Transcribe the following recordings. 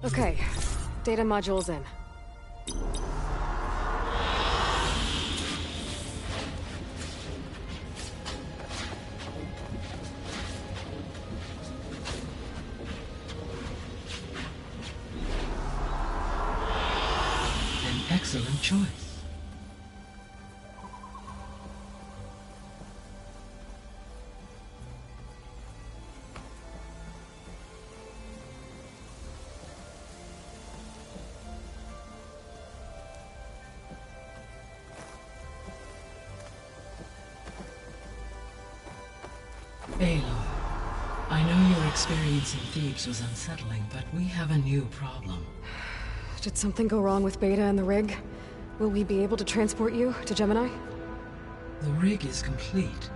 Okay, data module's in. An excellent choice. Aloy, I know your experience in Thebes was unsettling, but we have a new problem. Did something go wrong with Beta and the rig? Will we be able to transport you to Gemini? The rig is complete.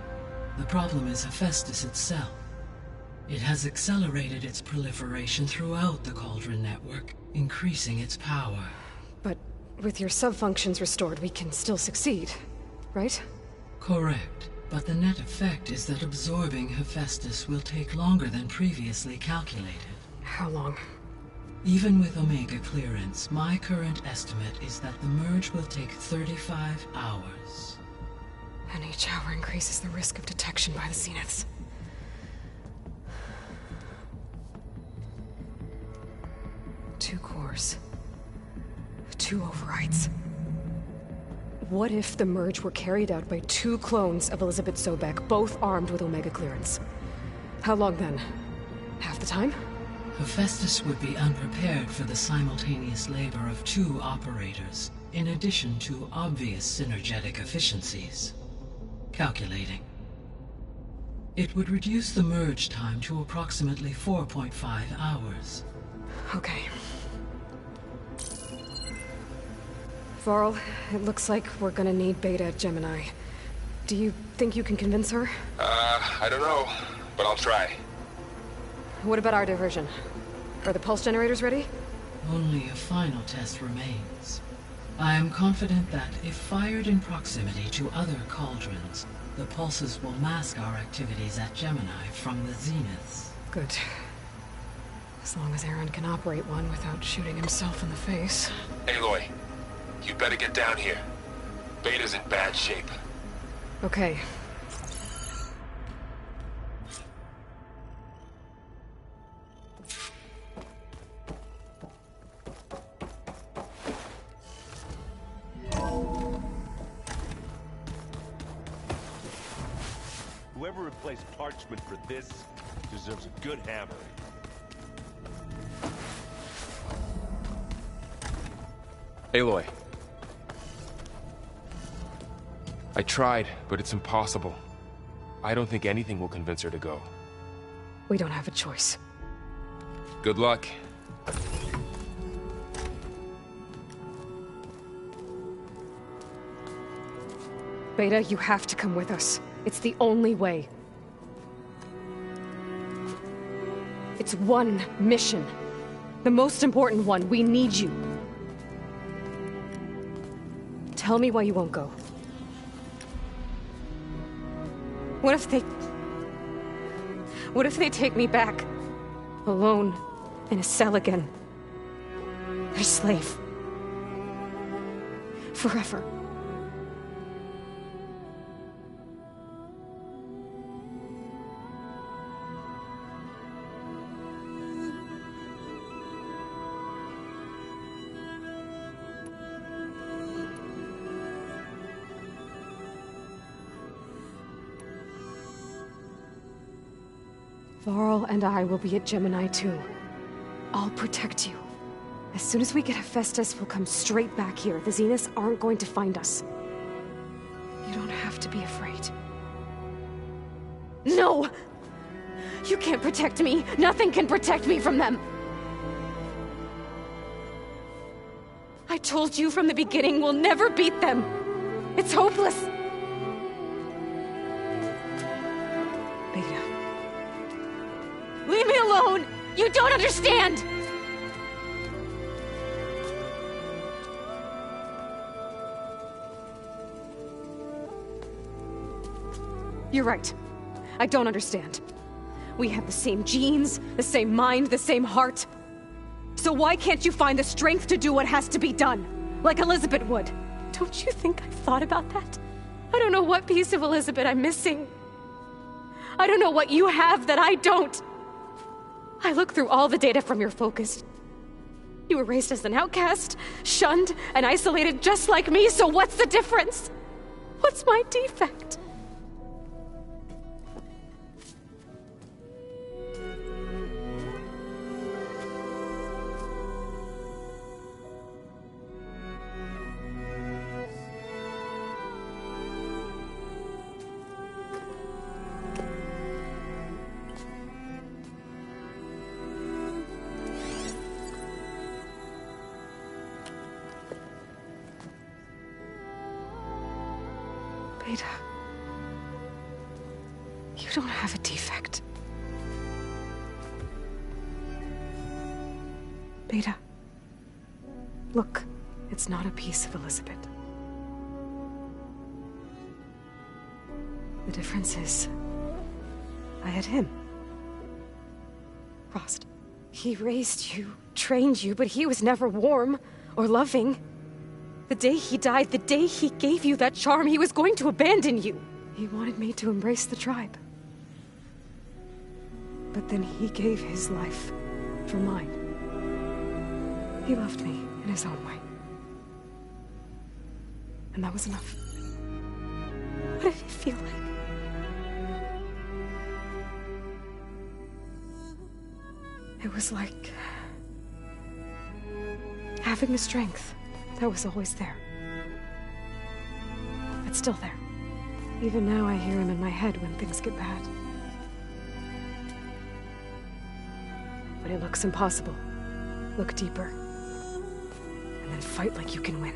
The problem is Hephaestus itself. It has accelerated its proliferation throughout the Cauldron network, increasing its power. But with your sub-functions restored, we can still succeed, right? Correct. But the net effect is that absorbing Hephaestus will take longer than previously calculated. How long? Even with Omega clearance, my current estimate is that the merge will take 35 hours. And each hour increases the risk of detection by the Zeniths. Two cores. Two overrides. What if the merge were carried out by two clones of Elizabeth Sobek, both armed with Omega clearance? How long then? Half the time? Hephaestus would be unprepared for the simultaneous labor of two operators, in addition to obvious synergetic efficiencies. Calculating. It would reduce the merge time to approximately 4.5 hours. Okay. Varl, it looks like we're gonna need Beta at Gemini. Do you think you can convince her? I don't know, but I'll try. What about our diversion? Are the pulse generators ready? Only a final test remains. I am confident that if fired in proximity to other cauldrons, the pulses will mask our activities at Gemini from the Zeniths. Good. As long as Aaron can operate one without shooting himself in the face. Aloy, you better get down here. Beta's in bad shape. Okay. Whoever replaced parchment for this deserves a good hammer. Aloy. I tried, but it's impossible. I don't think anything will convince her to go. We don't have a choice. Good luck. Beta, you have to come with us. It's the only way. It's one mission. The most important one. We need you. Tell me why you won't go. What if they take me back? Alone, in a cell again. Their slave. Forever. Varl and I will be at Gemini too. I'll protect you. As soon as we get Hephaestus, we'll come straight back here. The Zeniths aren't going to find us. You don't have to be afraid. No! You can't protect me. Nothing can protect me from them. I told you from the beginning we'll never beat them. It's hopeless. Beta. Leave me alone! You don't understand! You're right. I don't understand. We have the same genes, the same mind, the same heart. So why can't you find the strength to do what has to be done? Like Elizabeth would. Don't you think I've thought about that? I don't know what piece of Elizabeth I'm missing. I don't know what you have that I don't. I look through all the data from your focus. You were raised as an outcast, shunned, and isolated just like me, so what's the difference? What's my defect? Beta, you don't have a defect. Beta, look, it's not a piece of Elizabeth. The difference is, I had him. Rost. He raised you, trained you, but he was never warm or loving. The day he died, the day he gave you that charm, he was going to abandon you. He wanted me to embrace the tribe. But then he gave his life for mine. He loved me in his own way. And that was enough. What did it feel like? It was like having the strength that was always there. It's still there. Even now I hear him in my head when things get bad. When it looks impossible, look deeper. And then fight like you can win.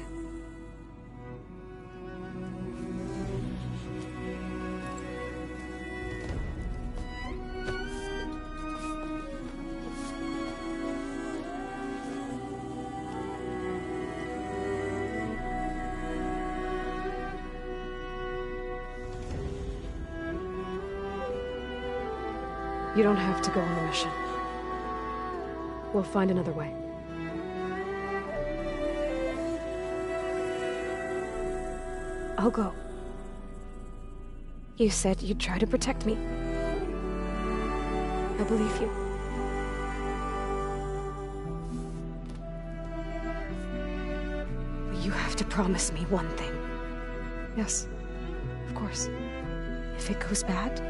You don't have to go on the mission. We'll find another way. I'll go. You said you'd try to protect me. I believe you. But you have to promise me one thing. Yes, of course. If it goes bad,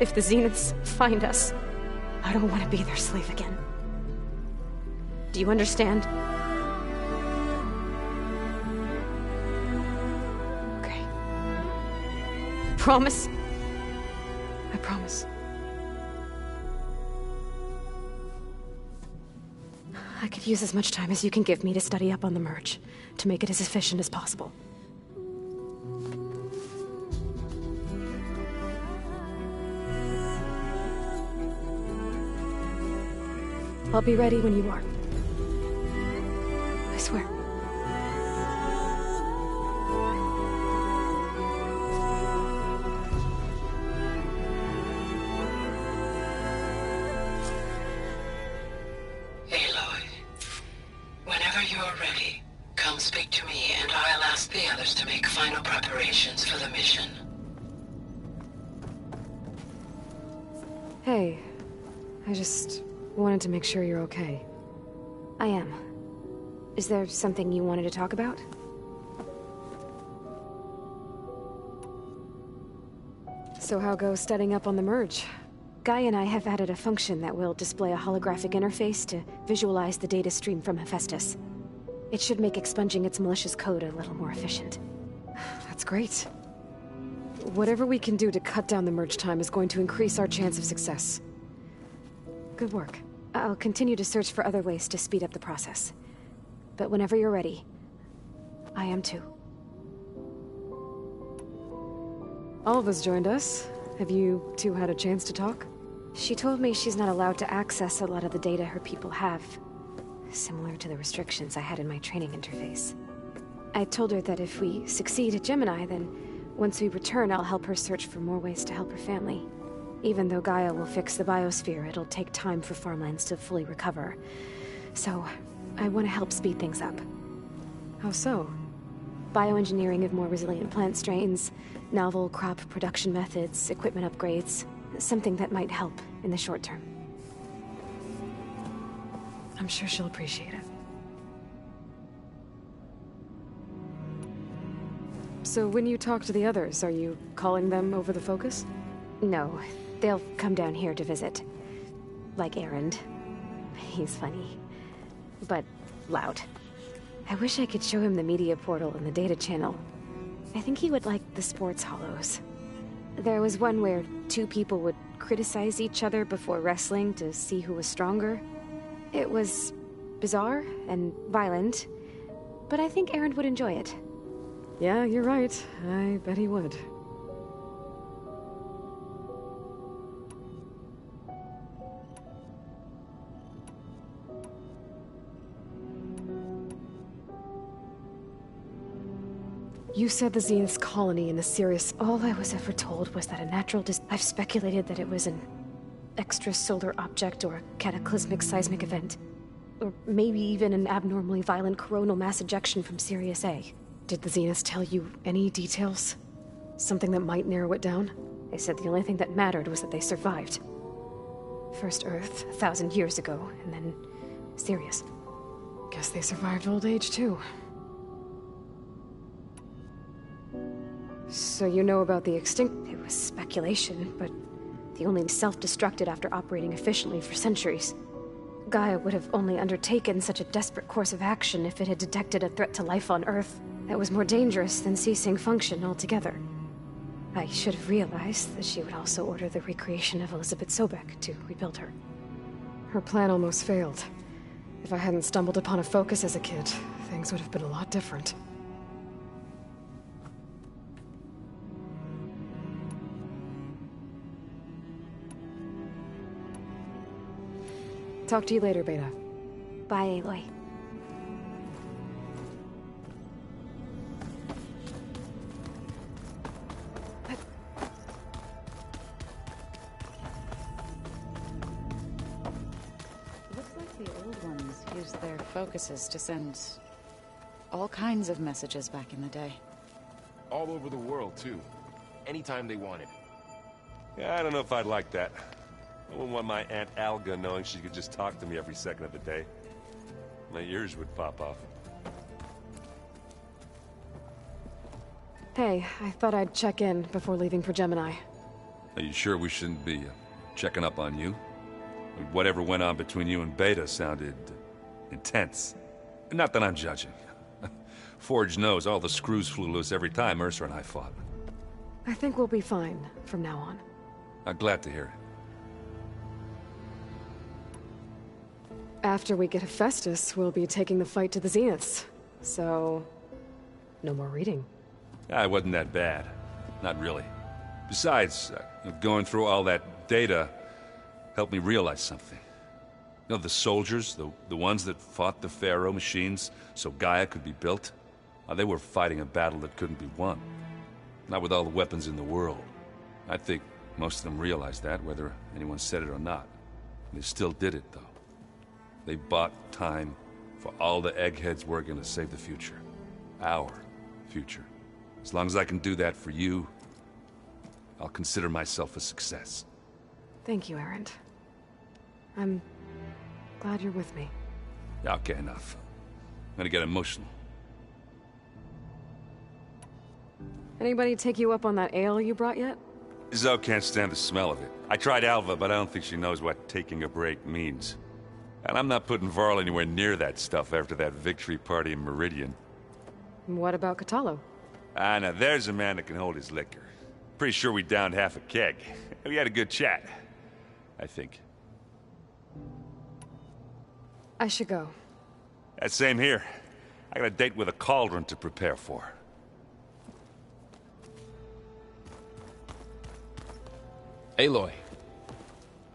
if the Zeniths find us, I don't want to be their slave again. Do you understand? Okay. Promise? I promise. I could use as much time as you can give me to study up on the merge, to make it as efficient as possible. I'll be ready when you are. I swear. Aloy, whenever you're ready, come speak to me and I'll ask the others to make final preparations for the mission. Hey, I just wanted to make sure you're okay. I am. Is there something you wanted to talk about? So how goes studying up on the merge? Guy and I have added a function that will display a holographic interface to visualize the data stream from Hephaestus. It should make expunging its malicious code a little more efficient. That's great. Whatever we can do to cut down the merge time is going to increase our chance of success. Good work. I'll continue to search for other ways to speed up the process. But whenever you're ready, I am too. Alva's joined us. Have you two had a chance to talk? She told me she's not allowed to access a lot of the data her people have. Similar to the restrictions I had in my training interface. I told her that if we succeed at Gemini, then once we return, I'll help her search for more ways to help her family. Even though Gaia will fix the biosphere, it'll take time for farmlands to fully recover. So, I want to help speed things up. How so? Bioengineering of more resilient plant strains, novel crop production methods, equipment upgrades. Something that might help in the short term. I'm sure she'll appreciate it. So when you talk to the others, are you calling them over the focus? No, they'll come down here to visit. Like Erend. He's funny. But loud. I wish I could show him the media portal and the data channel. I think he would like the sports hollows. There was one where two people would criticize each other before wrestling to see who was stronger. It was bizarre and violent, but I think Erend would enjoy it. Yeah, you're right. I bet he would. You said the Zenith's colony in the Sirius. All I was ever told was that a natural I've speculated that it was an extrasolar object or a cataclysmic seismic event. Or maybe even an abnormally violent coronal mass ejection from Sirius A. Did the Zeniths tell you any details? Something that might narrow it down? They said the only thing that mattered was that they survived. First Earth, 1,000 years ago, and then Sirius. Guess they survived old age, too. So you know about the extinct... It was speculation, but the only self-destructed after operating efficiently for centuries. Gaia would have only undertaken such a desperate course of action if it had detected a threat to life on Earth that was more dangerous than ceasing function altogether. I should have realized that she would also order the recreation of Elizabeth Sobek to rebuild her. Her plan almost failed. If I hadn't stumbled upon a focus as a kid, things would have been a lot different. Talk to you later, Beta. Bye, Aloy. Looks like the old ones used their focuses to send all kinds of messages back in the day. All over the world, too. Anytime they wanted. Yeah, I don't know if I'd like that. I wouldn't want my Aunt Alga knowing she could just talk to me every second of the day. My ears would pop off. Hey, I thought I'd check in before leaving for Gemini. Are you sure we shouldn't be checking up on you? Whatever went on between you and Beta sounded intense. Not that I'm judging. Forge knows all the screws flew loose every time Ursa and I fought. I think we'll be fine from now on. I'm glad to hear it. After we get Hephaestus, we'll be taking the fight to the Zeniths. So, no more reading. It wasn't that bad. Not really. Besides, going through all that data helped me realize something. You know, the soldiers, the ones that fought the Pharaoh machines so Gaia could be built, they were fighting a battle that couldn't be won. Not with all the weapons in the world. I think most of them realized that, whether anyone said it or not. They still did it, though. They bought time for all the eggheads working to save the future. Our future. As long as I can do that for you, I'll consider myself a success. Thank you, Erend. I'm glad you're with me. Yeah, okay, enough. I'm gonna get emotional. Anybody take you up on that ale you brought yet? Zoe can't stand the smell of it. I tried Alva, but I don't think she knows what taking a break means. And I'm not putting Varl anywhere near that stuff after that victory party in Meridian. What about Catalo? Now there's a man that can hold his liquor. Pretty sure we downed half a keg. We had a good chat, I think. I should go. Same here. I got a date with a cauldron to prepare for. Aloy,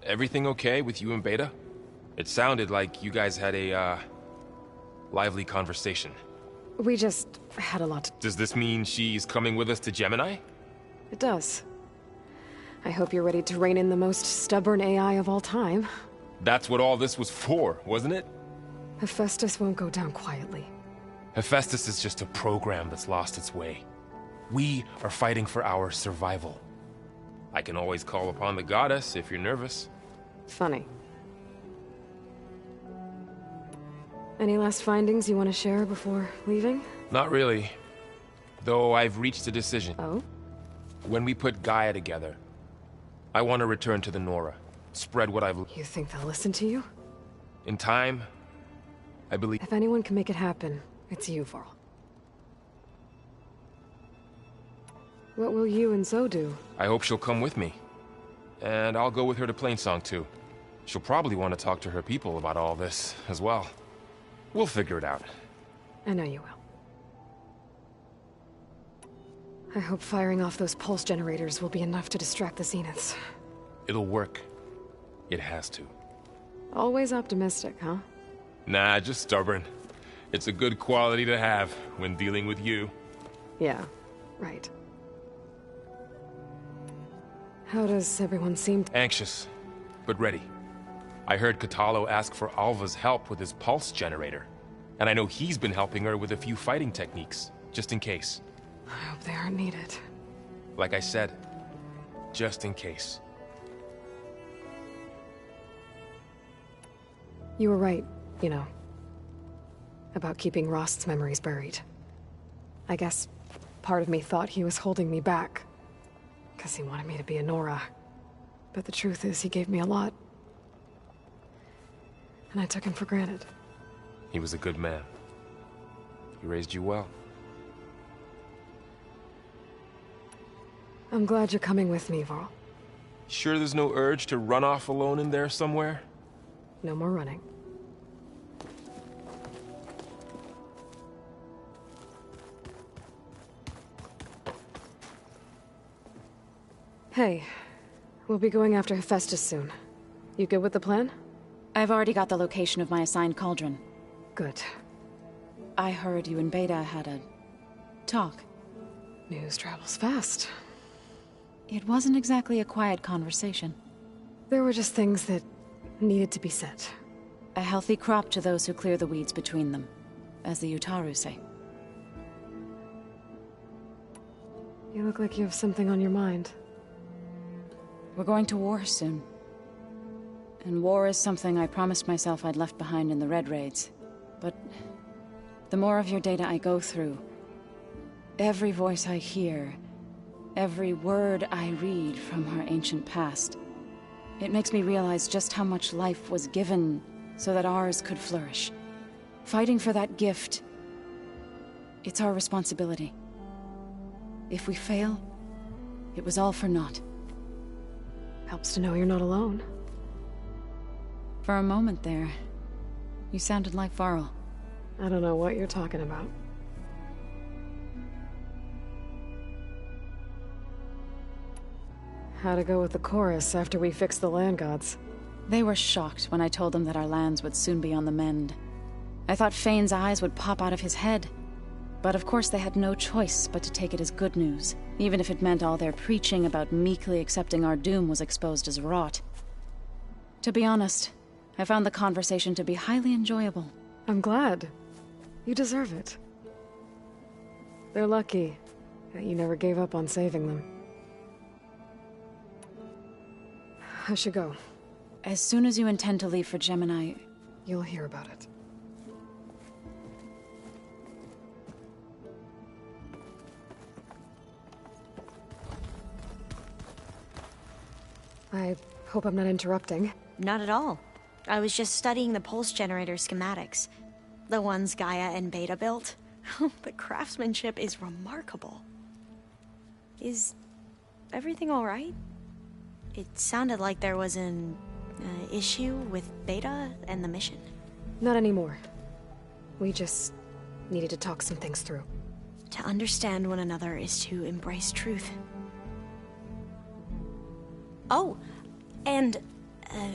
everything okay with you and Beta? It sounded like you guys had a, lively conversation. We just had a lot to... Does this mean she's coming with us to Gemini? It does. I hope you're ready to rein in the most stubborn AI of all time. That's what all this was for, wasn't it? Hephaestus won't go down quietly. Hephaestus is just a program that's lost its way. We are fighting for our survival. I can always call upon the goddess if you're nervous. Funny. Any last findings you want to share before leaving? Not really. Though I've reached a decision. Oh? When we put Gaia together, I want to return to the Nora. Spread what I've... You think they'll listen to you? In time, I believe... If anyone can make it happen, it's you, Varl. What will you and Zoe do? I hope she'll come with me. And I'll go with her to Plainsong too. She'll probably want to talk to her people about all this as well. We'll figure it out. I know you will. I hope firing off those pulse generators will be enough to distract the Zeniths. It'll work. It has to. Always optimistic, huh? Nah, just stubborn. It's a good quality to have when dealing with you. Yeah, right. How does everyone seem? Anxious, but ready. I heard Katalo ask for Alva's help with his pulse generator. And I know he's been helping her with a few fighting techniques, just in case. I hope they aren't needed. Like I said, just in case. You were right, you know, about keeping Rost's memories buried. I guess part of me thought he was holding me back, because he wanted me to be a Nora. But the truth is, he gave me a lot. And I took him for granted. He was a good man. He raised you well. I'm glad you're coming with me, Varl. Sure there's no urge to run off alone in there somewhere? No more running. Hey, we'll be going after Hephaestus soon. You good with the plan? I've already got the location of my assigned cauldron. Good. I heard you and Beta had a talk. News travels fast. It wasn't exactly a quiet conversation. There were just things that needed to be said. A healthy crop to those who clear the weeds between them, as the Utaru say. You look like you have something on your mind. We're going to war soon. And war is something I promised myself I'd left behind in the Red Raids. But the more of your data I go through, every voice I hear, every word I read from our ancient past, it makes me realize just how much life was given so that ours could flourish. Fighting for that gift, it's our responsibility. If we fail, it was all for naught. Helps to know you're not alone. For a moment there, you sounded like Varl. I don't know what you're talking about. How'd it go with the chorus after we fixed the land gods? They were shocked when I told them that our lands would soon be on the mend. I thought Fane's eyes would pop out of his head. But of course they had no choice but to take it as good news, even if it meant all their preaching about meekly accepting our doom was exposed as rot. To be honest, I found the conversation to be highly enjoyable. I'm glad. You deserve it. They're lucky that you never gave up on saving them. I should go. As soon as you intend to leave for Gemini, You'll hear about it. I hope I'm not interrupting. Not at all. I was just studying the pulse generator schematics. The ones Gaia and Beta built. The craftsmanship is remarkable. Is everything alright? It sounded like there was an issue with Beta and the mission. Not anymore. We just needed to talk some things through. To understand one another is to embrace truth. Oh, and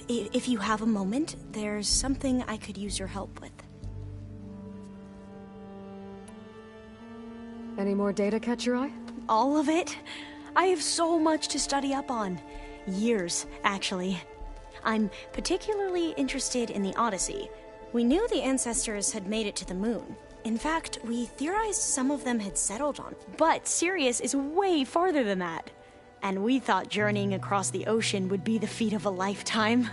if you have a moment, there's something I could use your help with. Any more data catch your eye? All of it? I have so much to study up on. Years, actually. I'm particularly interested in the Odyssey. We knew the ancestors had made it to the moon. In fact, we theorized some of them had settled on. But Sirius is way farther than that. And we thought journeying across the ocean would be the feat of a lifetime.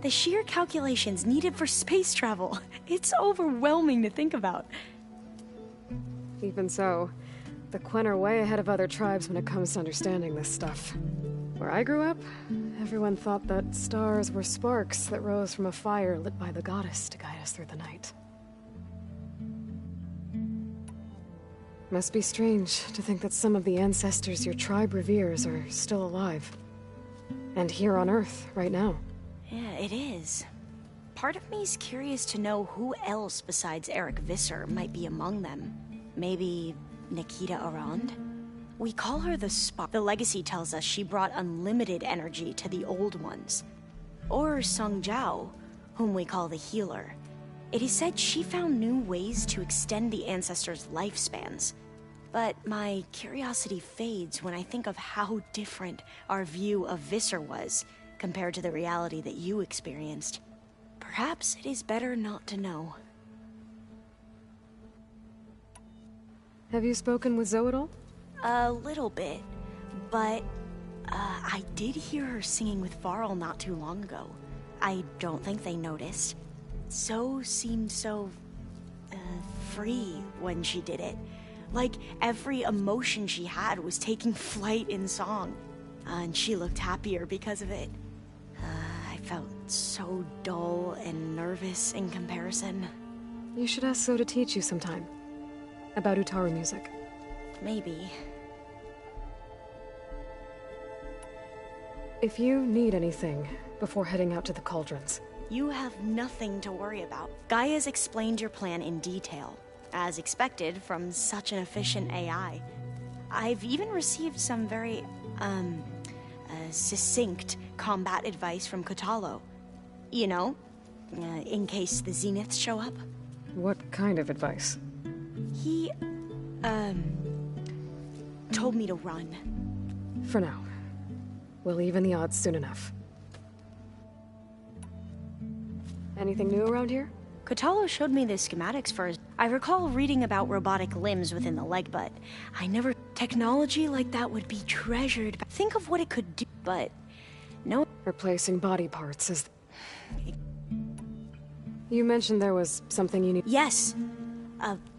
The sheer calculations needed for space travel. It's overwhelming to think about. Even so, the Quen are way ahead of other tribes when it comes to understanding this stuff. Where I grew up, everyone thought that stars were sparks that rose from a fire lit by the goddess to guide us through the night. Must be strange to think that some of the ancestors your tribe reveres are still alive. And here on Earth, right now. Yeah, it is. Part of me's curious to know who else besides Eric Visser might be among them. Maybe Nikita Arand? We call her the Spark. The legacy tells us she brought unlimited energy to the old ones. Or Sung Jiao, whom we call the Healer. It is said she found new ways to extend the ancestors' lifespans. But my curiosity fades when I think of how different our view of Visser was compared to the reality that you experienced. Perhaps it is better not to know. Have you spoken with Zoe at all? A little bit, but I did hear her singing with Varl not too long ago. I don't think they noticed. Zoe seemed so free when she did it. Like every emotion she had was taking flight in song. And she looked happier because of it. I felt so dull and nervous in comparison. You should ask Zoe to teach you sometime. About Utaru music. Maybe. If you need anything before heading out to the cauldrons. You have nothing to worry about. Gaia's explained your plan in detail, as expected from such an efficient AI. I've even received some very, succinct combat advice from Kotalo. You know, in case the Zeniths show up. What kind of advice? He, told me to run. For now. We'll even the odds soon enough. Anything new around here? Kotalo showed me the schematics for his... I recall reading about robotic limbs within the leg, but I never... Technology like that would be treasured. Think of what it could do, but... No... Replacing body parts is... You mentioned there was something you need... Yes.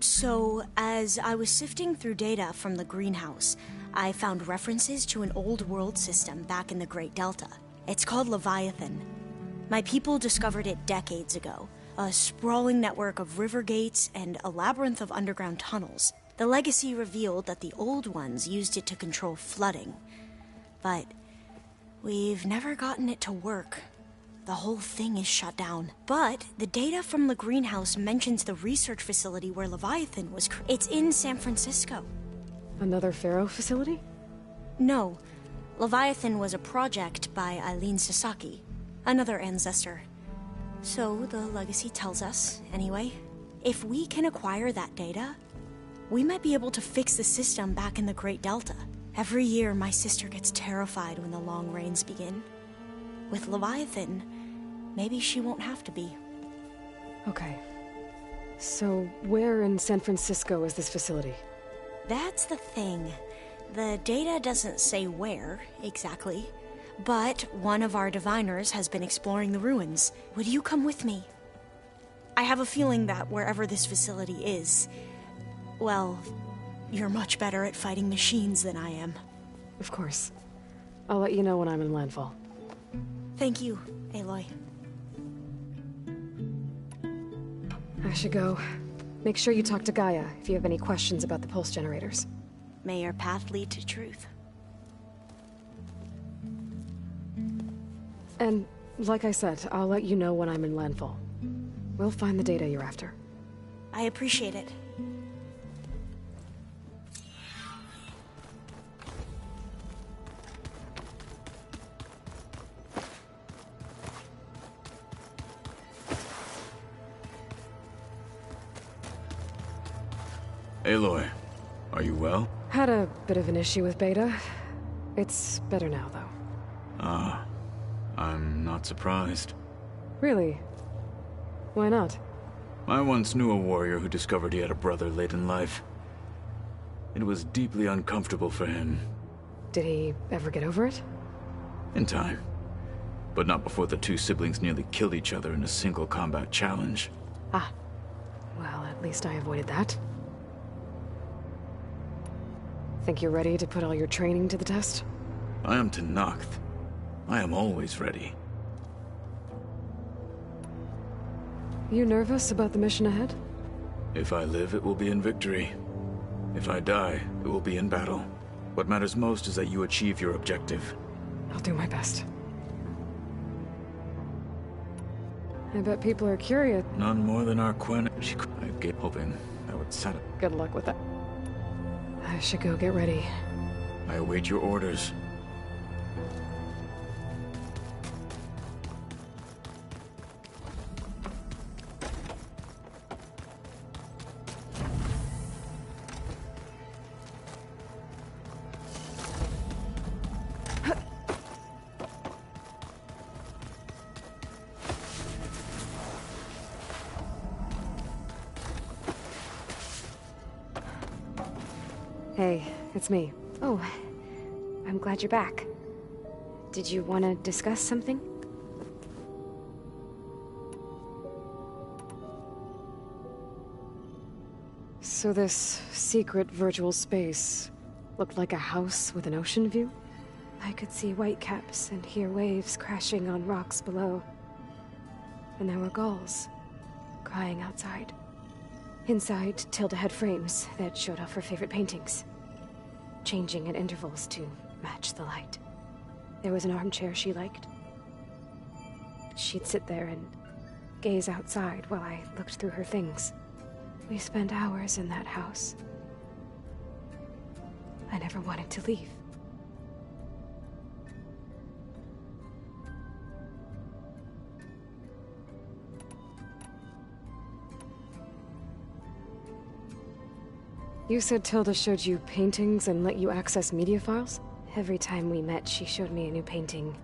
So, as I was sifting through data from the greenhouse, I found references to an old world system back in the Great Delta. It's called Leviathan. My people discovered it decades ago. A sprawling network of river gates and a labyrinth of underground tunnels. The legacy revealed that the old ones used it to control flooding. But we've never gotten it to work. The whole thing is shut down. But the data from the greenhouse mentions the research facility where Leviathan was It's in San Francisco. Another Pharaoh facility? No. Leviathan was a project by Eileen Sasaki, another ancestor. So the legacy tells us, anyway. If we can acquire that data, we might be able to fix the system back in the Great Delta. Every year, my sister gets terrified when the long rains begin. With Leviathan, maybe she won't have to be. Okay. So, where in San Francisco is this facility? That's the thing. The data doesn't say where, exactly. But one of our diviners has been exploring the ruins. Would you come with me? I have a feeling that wherever this facility is, well, you're much better at fighting machines than I am. Of course. I'll let you know when I'm in landfall. Thank you, Aloy. I should go. Make sure you talk to Gaia if you have any questions about the pulse generators. May your path lead to truth. And, like I said, I'll let you know when I'm in landfall. We'll find the data you're after. I appreciate it. Aloy, are you well? Had a bit of an issue with Beta. It's better now, though. Ah, I'm not surprised. Really? Why not? I once knew a warrior who discovered he had a brother late in life. It was deeply uncomfortable for him. Did he ever get over it? In time. But not before the two siblings nearly killed each other in a single combat challenge. Ah. Well, at least I avoided that. Think you're ready to put all your training to the test? I am Tenakth. I am always ready. You nervous about the mission ahead? If I live, it will be in victory. If I die, it will be in battle. What matters most is that you achieve your objective. I'll do my best. I bet people are curious. None more than our Quen. I kept hoping that would set it. Good luck with that. I should go get ready. I await your orders. Hey, it's me. Oh, I'm glad you're back. Did you want to discuss something? So this secret virtual space looked like a house with an ocean view? I could see whitecaps and hear waves crashing on rocks below. And there were gulls crying outside. Inside, Tilda had frames that showed off her favorite paintings, changing at intervals to match the light. There was an armchair she liked. She'd sit there and gaze outside while I looked through her things. We spent hours in that house. I never wanted to leave. You said Tilda showed you paintings and let you access media files? Every time we met, she showed me a new painting.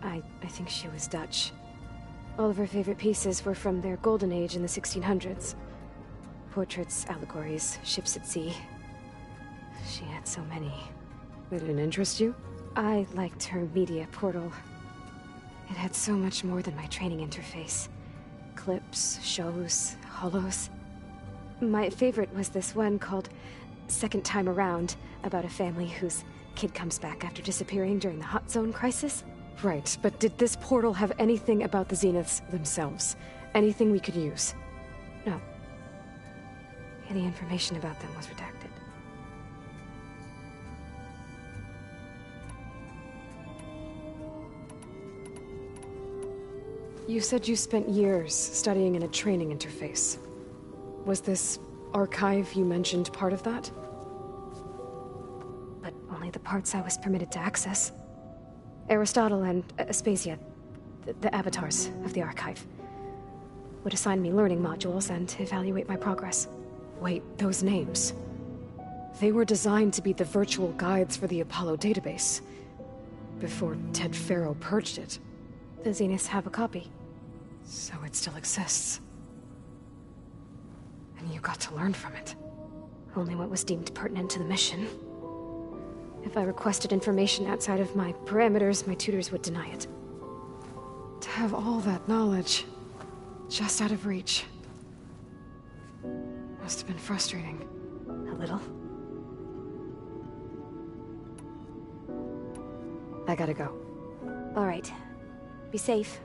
I think she was Dutch. All of her favorite pieces were from their golden age in the 1600s. Portraits, allegories, ships at sea. She had so many. They didn't interest you? I liked her media portal. It had so much more than my training interface. Clips, shows, holos. My favorite was this one called Second Time Around, about a family whose kid comes back after disappearing during the Hot Zone crisis. Right, but did this portal have anything about the Zeniths themselves? Anything we could use? No. Any information about them was redacted. You said you spent years studying in a training interface. Was this archive you mentioned part of that? But only the parts I was permitted to access. Aristotle and Aspasia, the avatars of the archive, would assign me learning modules and evaluate my progress. Wait, those names. They were designed to be the virtual guides for the Apollo database, before Ted Faro purged it. The Zeniths have a copy. So it still exists. And you got to learn from it. Only what was deemed pertinent to the mission. If I requested information outside of my parameters, my tutors would deny it. To have all that knowledge, just out of reach. Must have been frustrating. A little. I gotta go. All right. Be safe.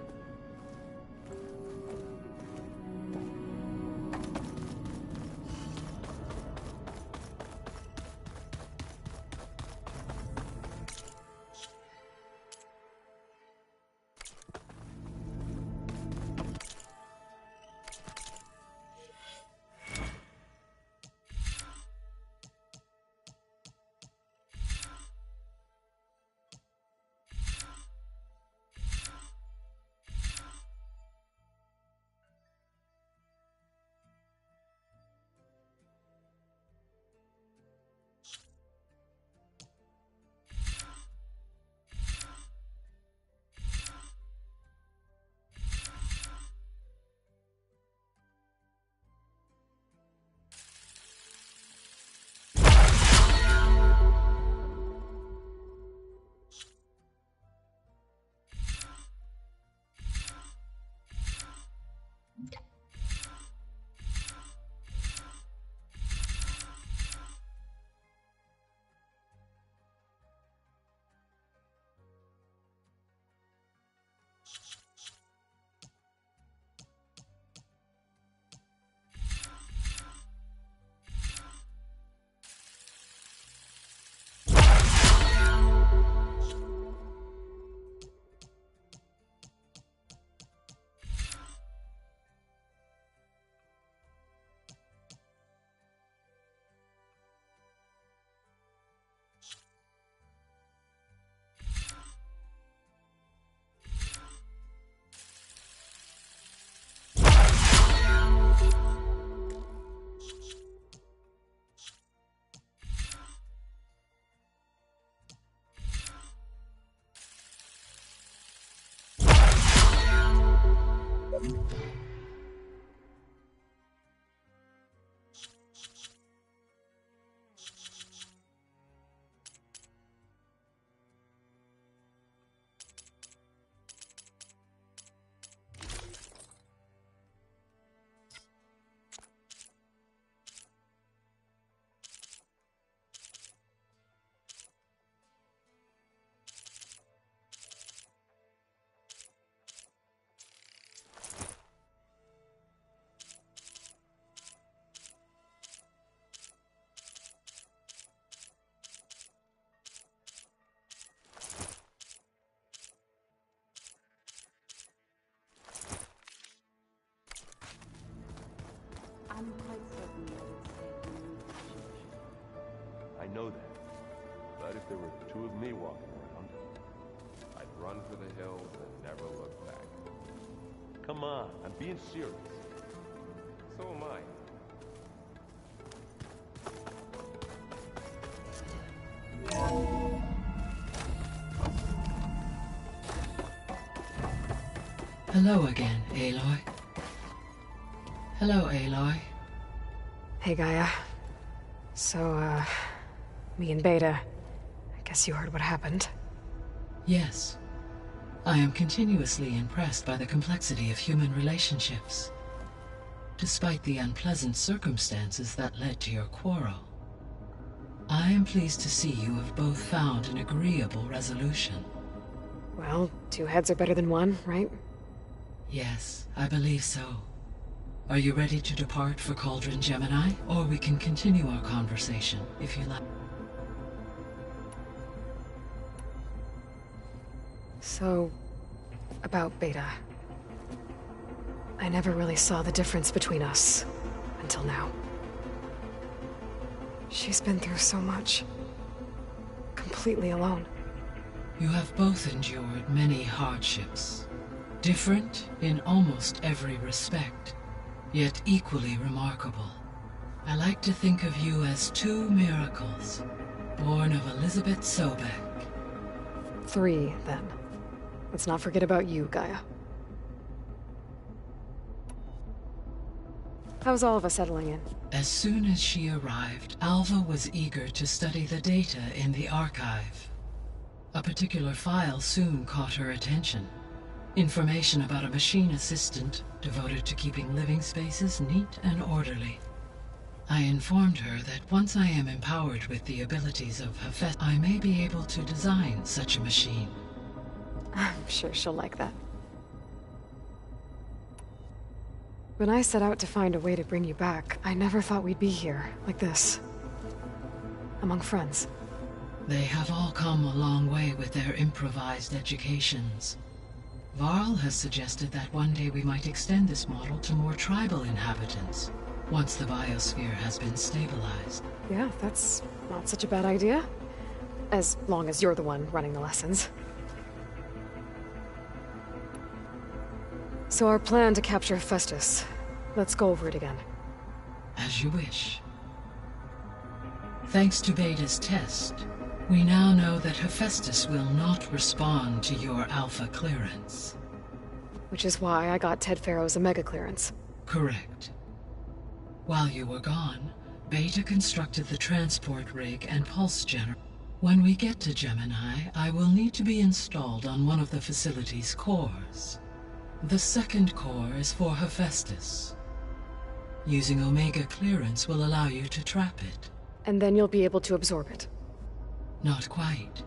I'm quite certain that it's safe in the relationship. I know that. But if there were two of me walking around, I'd run for the hills and never look back. come on, I'm being serious. So am I. Hello again, Aloy. Hello, Aloy. Hey, Gaia. So, me and Beta, I guess you heard what happened. Yes. I am continuously impressed by the complexity of human relationships. Despite the unpleasant circumstances that led to your quarrel, I am pleased to see you have both found an agreeable resolution. Well, two heads are better than one, right? Yes, I believe so. Are you ready to depart for Cauldron Gemini? Or we can continue our conversation, if you like. So, about Beta. I never really saw the difference between us, until now. She's been through so much. Completely alone. You have both endured many hardships. Different in almost every respect, yet equally remarkable. I like to think of you as two miracles, born of Elizabeth Sobek. 3, then. Let's not forget about you, Gaia. How's all of us settling in? As soon as she arrived, Alva was eager to study the data in the archive. A particular file soon caught her attention. Information about a machine assistant devoted to keeping living spaces neat and orderly. I informed her that once I am empowered with the abilities of Hephaestus, I may be able to design such a machine. I'm sure she'll like that. When I set out to find a way to bring you back, I never thought we'd be here, like this. Among friends. They have all come a long way with their improvised educations. Varl has suggested that one day we might extend this model to more tribal inhabitants, once the biosphere has been stabilized. Yeah, that's not such a bad idea. As long as you're the one running the lessons. So our plan to capture Hephaestus. Let's go over it again. As you wish. Thanks to Beta's test, we now know that Hephaestus will not respond to your Alpha clearance. Which is why I got Ted Farrow's Omega clearance. Correct. While you were gone, Beta constructed the transport rig and pulse generator. When we get to Gemini, I will need to be installed on one of the facility's cores. The second core is for Hephaestus. Using Omega clearance will allow you to trap it. And then you'll be able to absorb it. Not quite.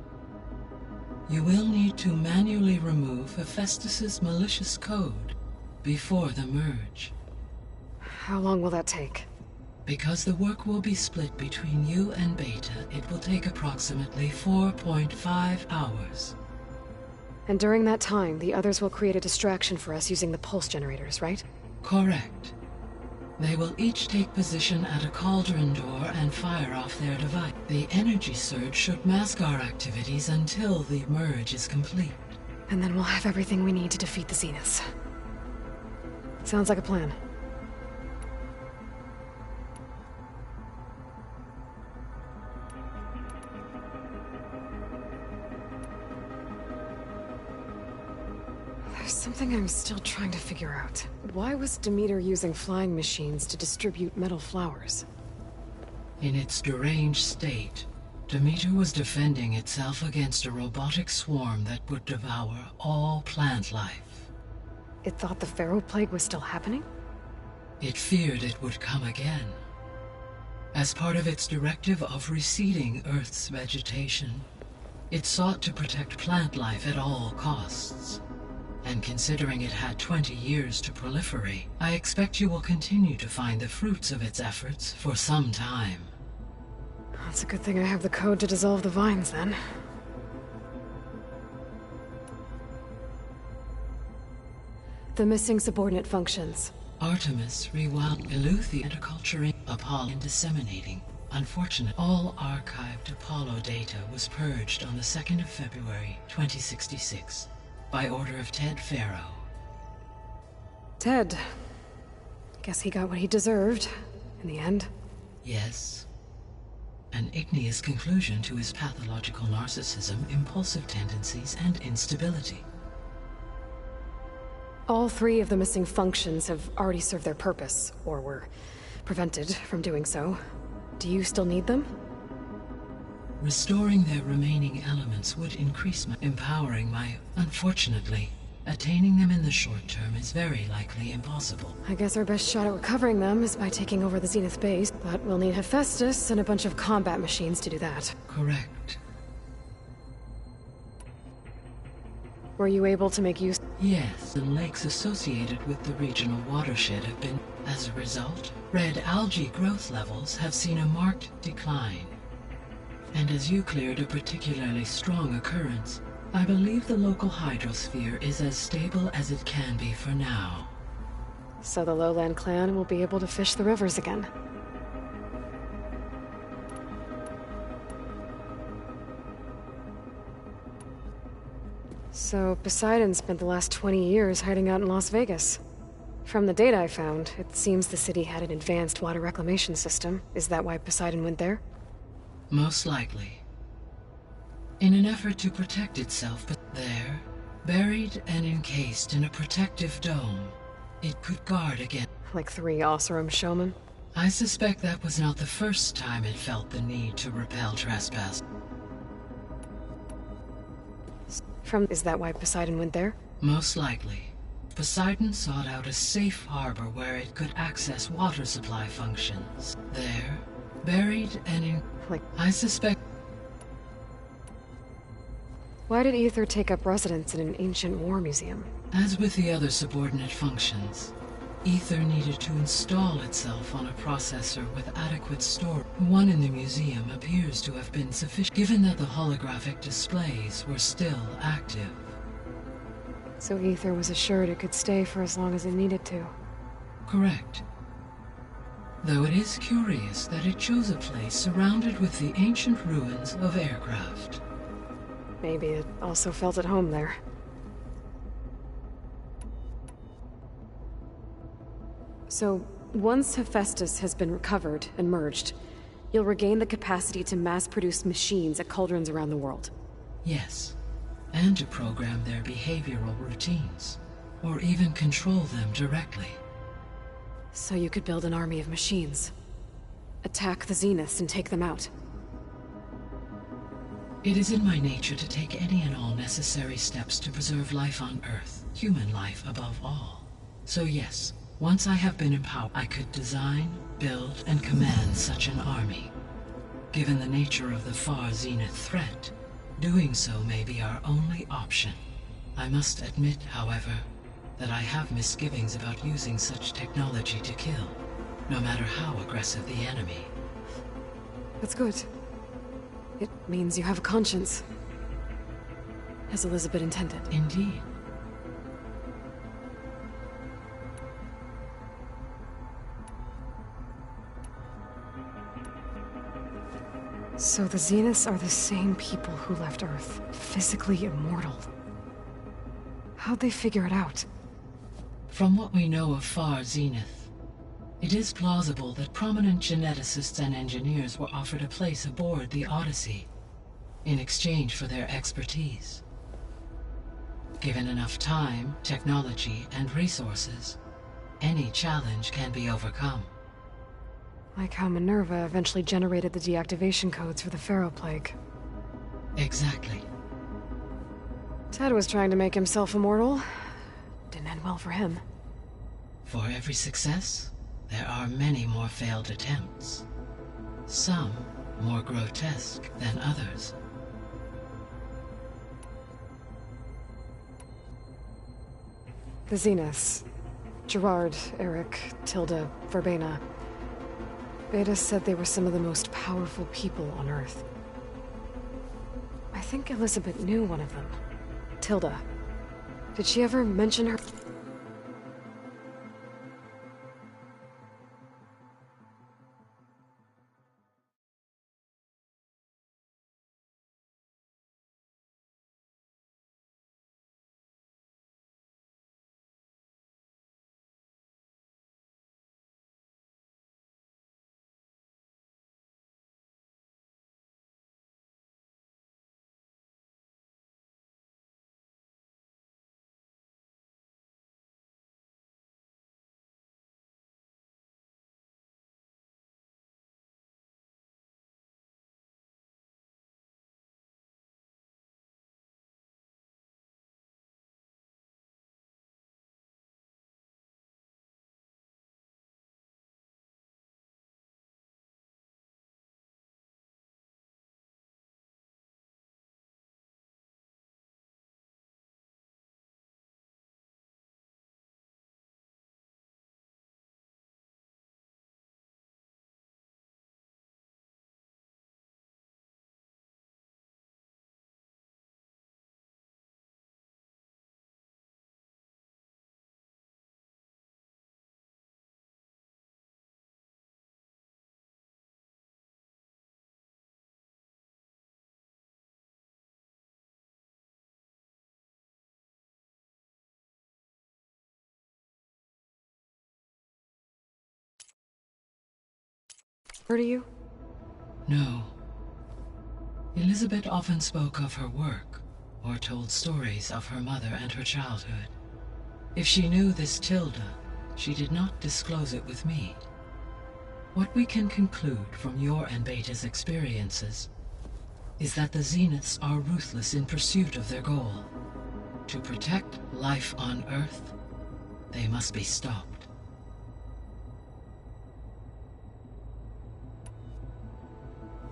You will need to manually remove Hephaestus's malicious code before the merge. How long will that take? Because the work will be split between you and Beta, it will take approximately 4.5 hours. And during that time, the others will create a distraction for us using the pulse generators, right? Correct. They will each take position at a cauldron door and fire off their device. The energy surge should mask our activities until the merge is complete. And then we'll have everything we need to defeat the Zeniths. Sounds like a plan. There's something I'm still trying to figure out. Why was Demeter using flying machines to distribute metal flowers? In its deranged state, Demeter was defending itself against a robotic swarm that would devour all plant life. It thought the Pharaoh Plague was still happening? It feared it would come again. As part of its directive of receding Earth's vegetation, it sought to protect plant life at all costs. And considering it had 20 years to proliferate, I expect you will continue to find the fruits of its efforts for some time. That's a good thing I have the code to dissolve the vines, then. The missing subordinate functions. Artemis rewound Eleuthi and acculturating Apollo and disseminating. Unfortunately, all archived Apollo data was purged on the 2nd of February, 2066, by order of Ted Farrow. Ted. Guess he got what he deserved, in the end. Yes. An igneous conclusion to his pathological narcissism, impulsive tendencies, and instability. All 3 of the missing functions have already served their purpose, or were prevented from doing so. Do you still need them? Restoring their remaining elements would increase my empowering my... Unfortunately, attaining them in the short term is very likely impossible. I guess our best shot at recovering them is by taking over the Zenith base, but we'll need Hephaestus and a bunch of combat machines to do that. Correct. Were you able to make use? Yes, the lakes associated with the regional watershed have been... As a result, red algae growth levels have seen a marked decline. And as you cleared a particularly strong occurrence, I believe the local hydrosphere is as stable as it can be for now. So the Lowland clan will be able to fish the rivers again. So Poseidon spent the last 20 years hiding out in Las Vegas. From the data I found, it seems the city had an advanced water reclamation system. Is that why Poseidon went there? Most likely. In an effort to protect itself, but there, buried and encased in a protective dome, it could guard against... Like 3 Oseram showmen? I suspect that was not the first time it felt the need to repel trespass. Is that why Poseidon went there? Most likely. Poseidon sought out a safe harbor where it could access water supply functions. There, buried and in... I suspect... Why did Aether take up residence in an ancient war museum? As with the other subordinate functions, Aether needed to install itself on a processor with adequate storage. One in the museum appears to have been sufficient, given that the holographic displays were still active. So Aether was assured it could stay for as long as it needed to. Correct. Though it is curious that it chose a place surrounded with the ancient ruins of aircraft. Maybe it also felt at home there. So, once Hephaestus has been recovered and merged, you'll regain the capacity to mass-produce machines at cauldrons around the world. Yes, and to program their behavioral routines, or even control them directly. So you could build an army of machines. Attack the Zeniths and take them out. It is in my nature to take any and all necessary steps to preserve life on Earth, human life above all. So yes, once I have been empowered, I could design, build, and command such an army. Given the nature of the far Zenith threat, doing so may be our only option. I must admit, however, that I have misgivings about using such technology to kill, no matter how aggressive the enemy. That's good. It means you have a conscience. As Elizabeth intended. Indeed. So the Zeniths are the same people who left Earth, physically immortal. How'd they figure it out? From what we know of far Zenith, it is plausible that prominent geneticists and engineers were offered a place aboard the Odyssey in exchange for their expertise. Given enough time, technology, and resources, any challenge can be overcome. Like how Minerva eventually generated the deactivation codes for the Pharaoh Plague. Exactly. Ted was trying to make himself immortal. Didn't end well for him. For every success, there are many more failed attempts. Some more grotesque than others. The Zeniths. Gerard, Eric, Tilda, Verbena. Beta said they were some of the most powerful people on Earth. I think Elizabeth knew one of them. Tilda. Did she ever mention her? Heard of you? No. Elizabeth often spoke of her work, or told stories of her mother and her childhood. If she knew this Tilda, she did not disclose it with me. What we can conclude from your and Beta's experiences is that the Zeniths are ruthless in pursuit of their goal. To protect life on Earth, they must be stopped.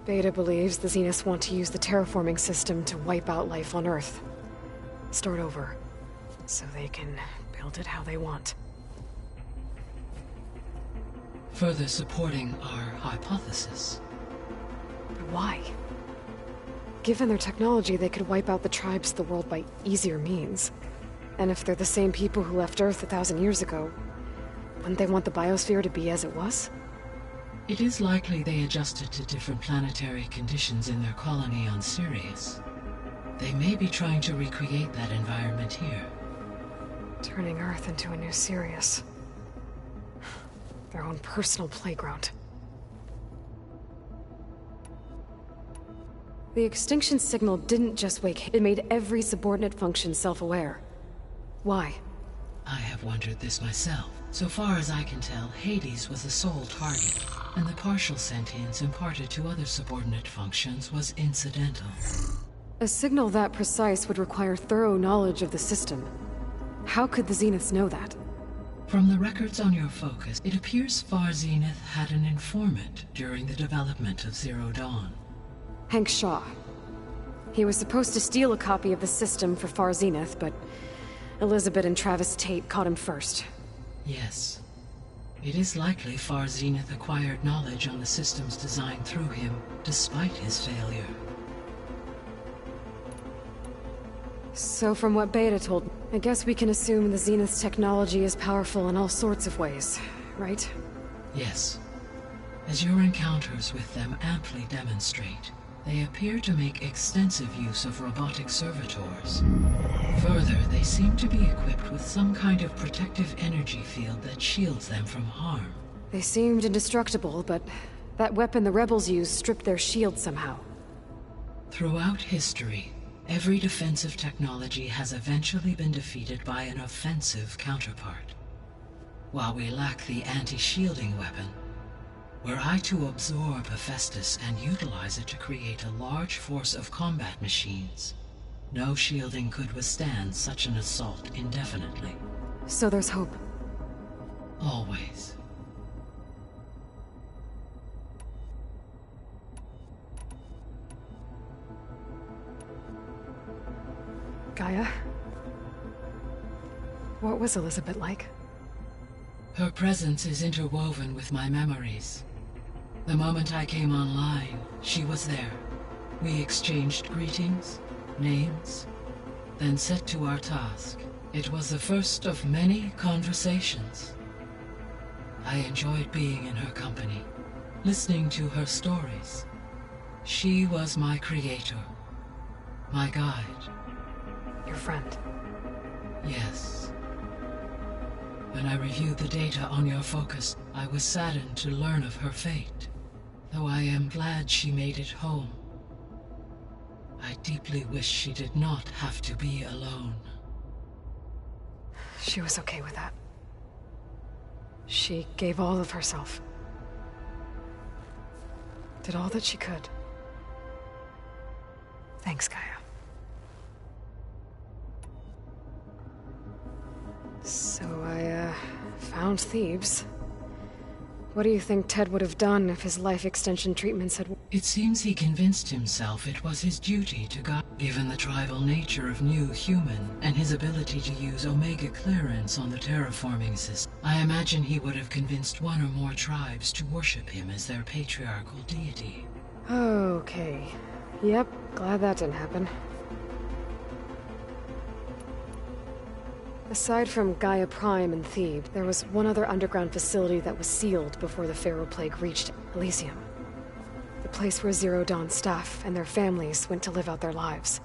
Beta believes the Zeniths want to use the terraforming system to wipe out life on Earth. Start over, so they can build it how they want. Further supporting our hypothesis. But why? Given their technology, they could wipe out the tribes of the world by easier means. And if they're the same people who left Earth 1,000 years ago, wouldn't they want the biosphere to be as it was? It is likely they adjusted to different planetary conditions in their colony on Sirius. They may be trying to recreate that environment here. Turning Earth into a new Sirius. Their own personal playground. The extinction signal didn't just wake, it made every subordinate function self-aware. Why? I have wondered this myself. So far as I can tell, Hades was the sole target, and the partial sentience imparted to other subordinate functions was incidental. A signal that precise would require thorough knowledge of the system. How could the Zeniths know that? From the records on your focus, it appears Far Zenith had an informant during the development of Zero Dawn. Hank Shaw. He was supposed to steal a copy of the system for Far Zenith, but Elizabeth and Travis Tate caught him first. Yes. It is likely Far Zenith acquired knowledge on the systems designed through him, despite his failure. So from what Beta told me, I guess we can assume the Zenith's technology is powerful in all sorts of ways, right? Yes. As your encounters with them amply demonstrate, they appear to make extensive use of robotic servitors. Further, they seem to be equipped with some kind of protective energy field that shields them from harm. They seemed indestructible, but that weapon the rebels used stripped their shield somehow. Throughout history, Every defensive technology has eventually been defeated by an offensive counterpart. While we lack the anti-shielding weapon, were I to absorb Hephaestus and utilize it to create a large force of combat machines, no shielding could withstand such an assault indefinitely. So there's hope. Always. Gaia? What was Elizabeth like? Her presence is interwoven with my memories. The moment I came online, she was there. We exchanged greetings, names, then set to our task. It was the first of many conversations. I enjoyed being in her company, listening to her stories. She was my creator, my guide. Your friend? Yes. When I reviewed the data on your focus, I was saddened to learn of her fate. Though I am glad she made it home. I deeply wish she did not have to be alone. She was okay with that. She gave all of herself. Did all that she could. Thanks, Gaia. So I, found Thebes. What do you think Ted would have done if his life extension treatments had... It seems he convinced himself it was his duty to guide. Given the tribal nature of New Human, and his ability to use Omega clearance on the terraforming system, I imagine he would have convinced one or more tribes to worship him as their patriarchal deity. Okay. Yep, glad that didn't happen. Aside from Gaia Prime and Thebes, there was one other underground facility that was sealed before the Pharaoh Plague reached Elysium. The place where Zero Dawn staff and their families went to live out their lives.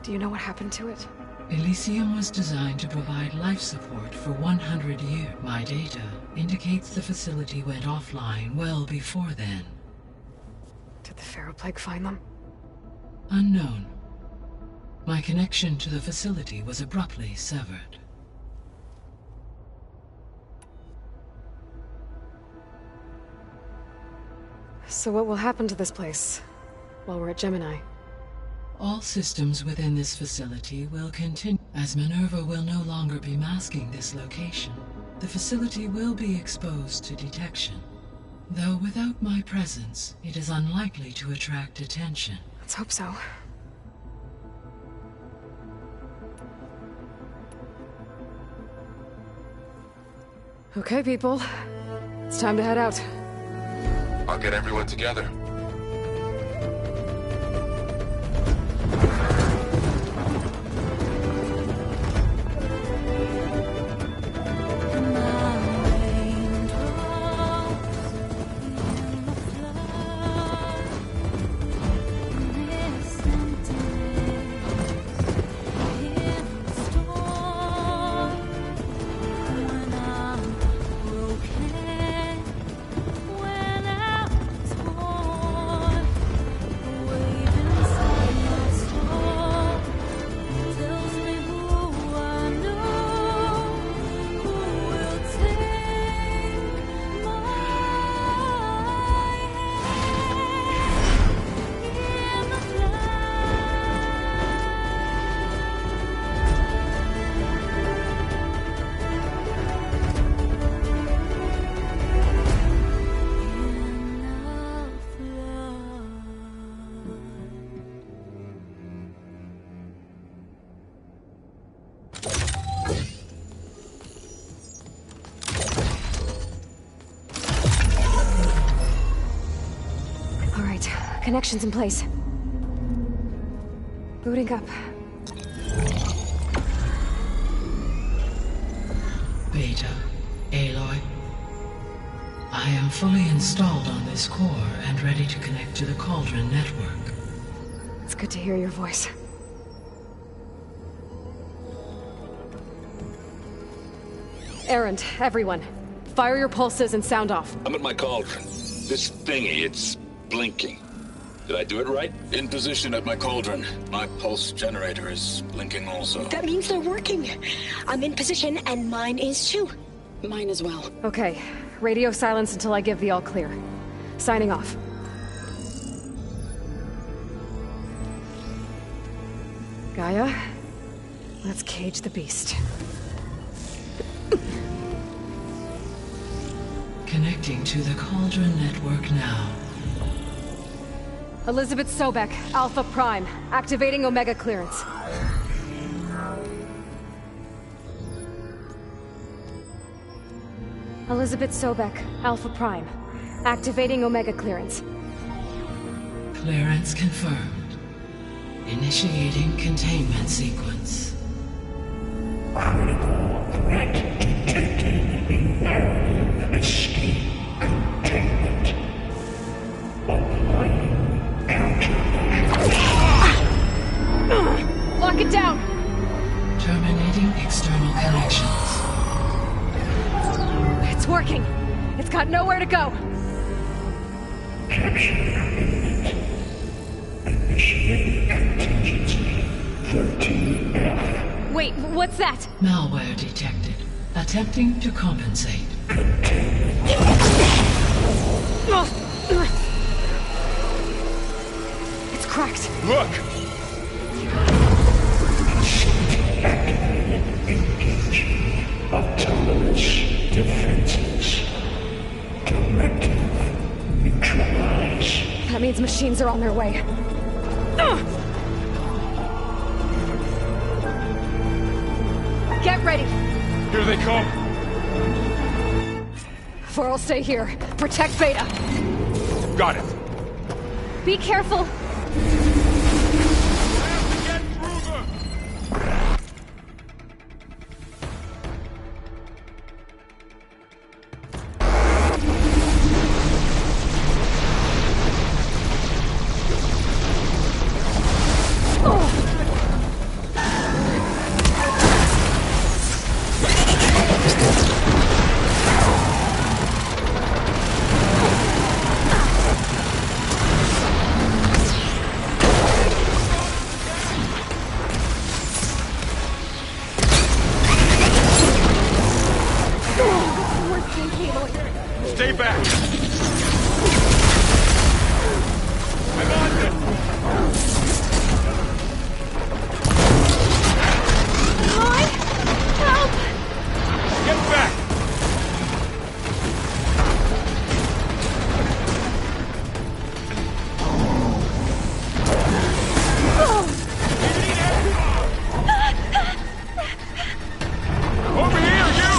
Do you know what happened to it? Elysium was designed to provide life support for 100 years. My data indicates the facility went offline well before then. Did the Pharaoh Plague find them? Unknown. My connection to the facility was abruptly severed. So what will happen to this place while we're at Gemini? All systems within this facility will continue. As Minerva will no longer be masking this location, the facility will be exposed to detection. Though without my presence, it is unlikely to attract attention. Let's hope so. Okay, people. It's time to head out. I'll get everyone together. Connections in place. Booting up. Beta, Aloy. I am fully installed on this core and ready to connect to the Cauldron network. It's good to hear your voice. Errand, everyone. Fire your pulses and sound off. I'm at my cauldron. This thingy, it's blinking. Did I do it right? In position at my cauldron. My pulse generator is blinking also. That means they're working. I'm in position, and mine is too. Mine as well. Okay. Radio silence until I give the all clear. Signing off. Gaia, let's cage the beast. Connecting to the Cauldron network now. Elizabeth Sobek, Alpha Prime, activating Omega clearance. Elizabeth Sobek, Alpha Prime, activating Omega clearance. Clearance confirmed. Initiating containment sequence. Critical threat detected. Imperative escape containment. Applying countermeasures. Lock it down! Terminating external connections. It's working! It's got nowhere to go! Capture imminent. Initiating contingency 13F. Wait, what's that? Malware detected. Attempting to compensate. It's cracked. Look! Activated. Engaging autonomous defenses. Directive. Neutralize. That means machines are on their way. Get ready! Here they come! Varl, stay here. Protect Beta. Got it! Be careful! Stay back! I'm on this! Help! Get back! Over here, you!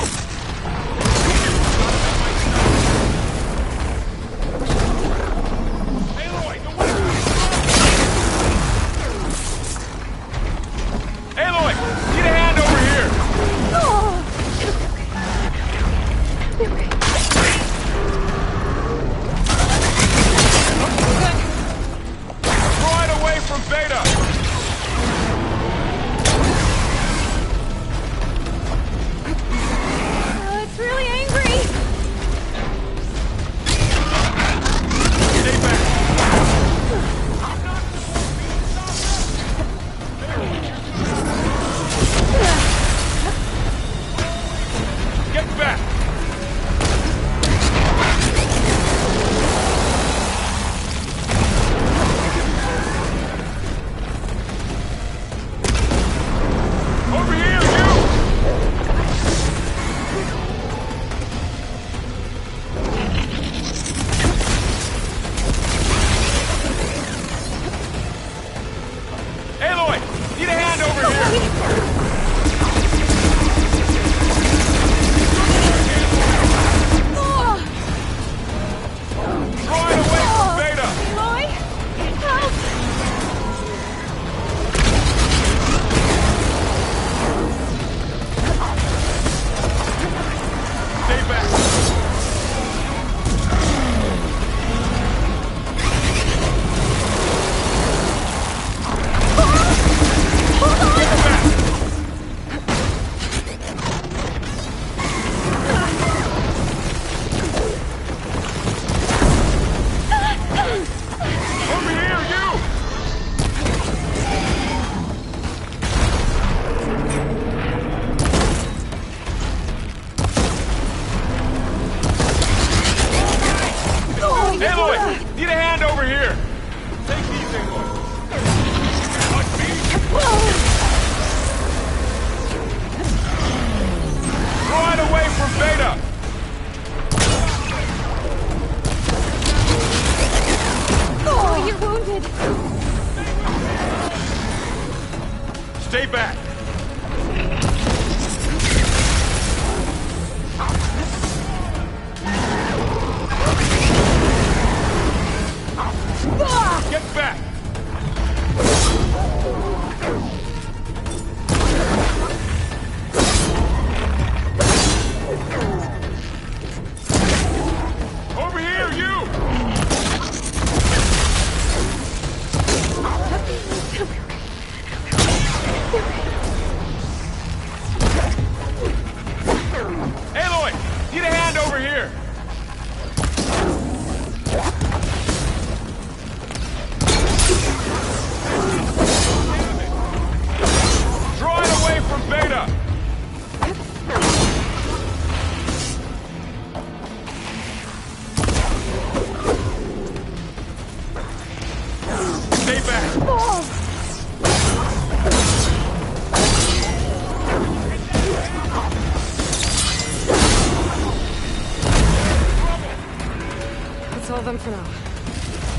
of them for now.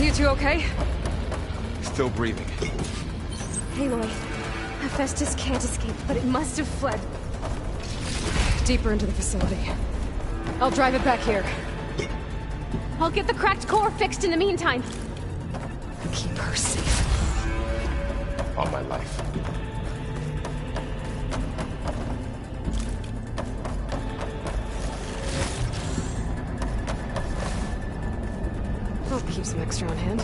You two okay? Still breathing. Aloy, Hephaestus can't escape, but it must have fled. Deeper into the facility. I'll drive it back here. I'll get the cracked core fixed in the meantime. Keep her safe. On my life. I'll keep some extra on hand.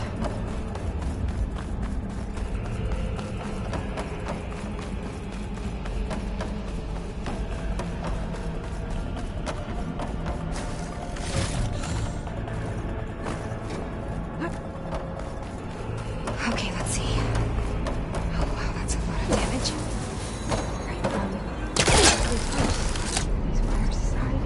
Okay, let's see. Oh wow, that's a lot of damage. Right, these wires aside.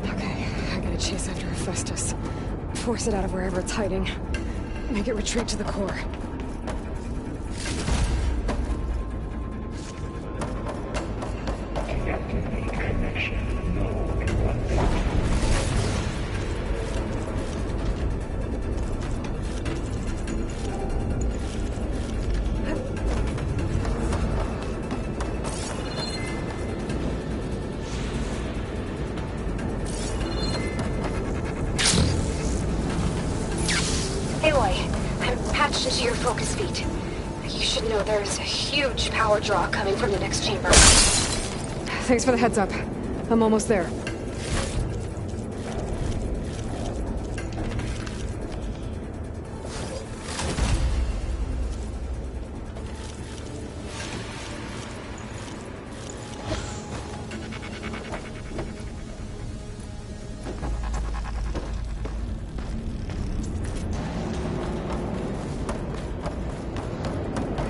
Okay, I gotta chase after Hephaestus. Force it out of wherever it's hiding. Make it retreat to the core. Deactivate connection. Node 1. Aloy, I'm patched into your focus feed. You should know there's a huge power draw coming from the next chamber. Thanks for the heads up. I'm almost there.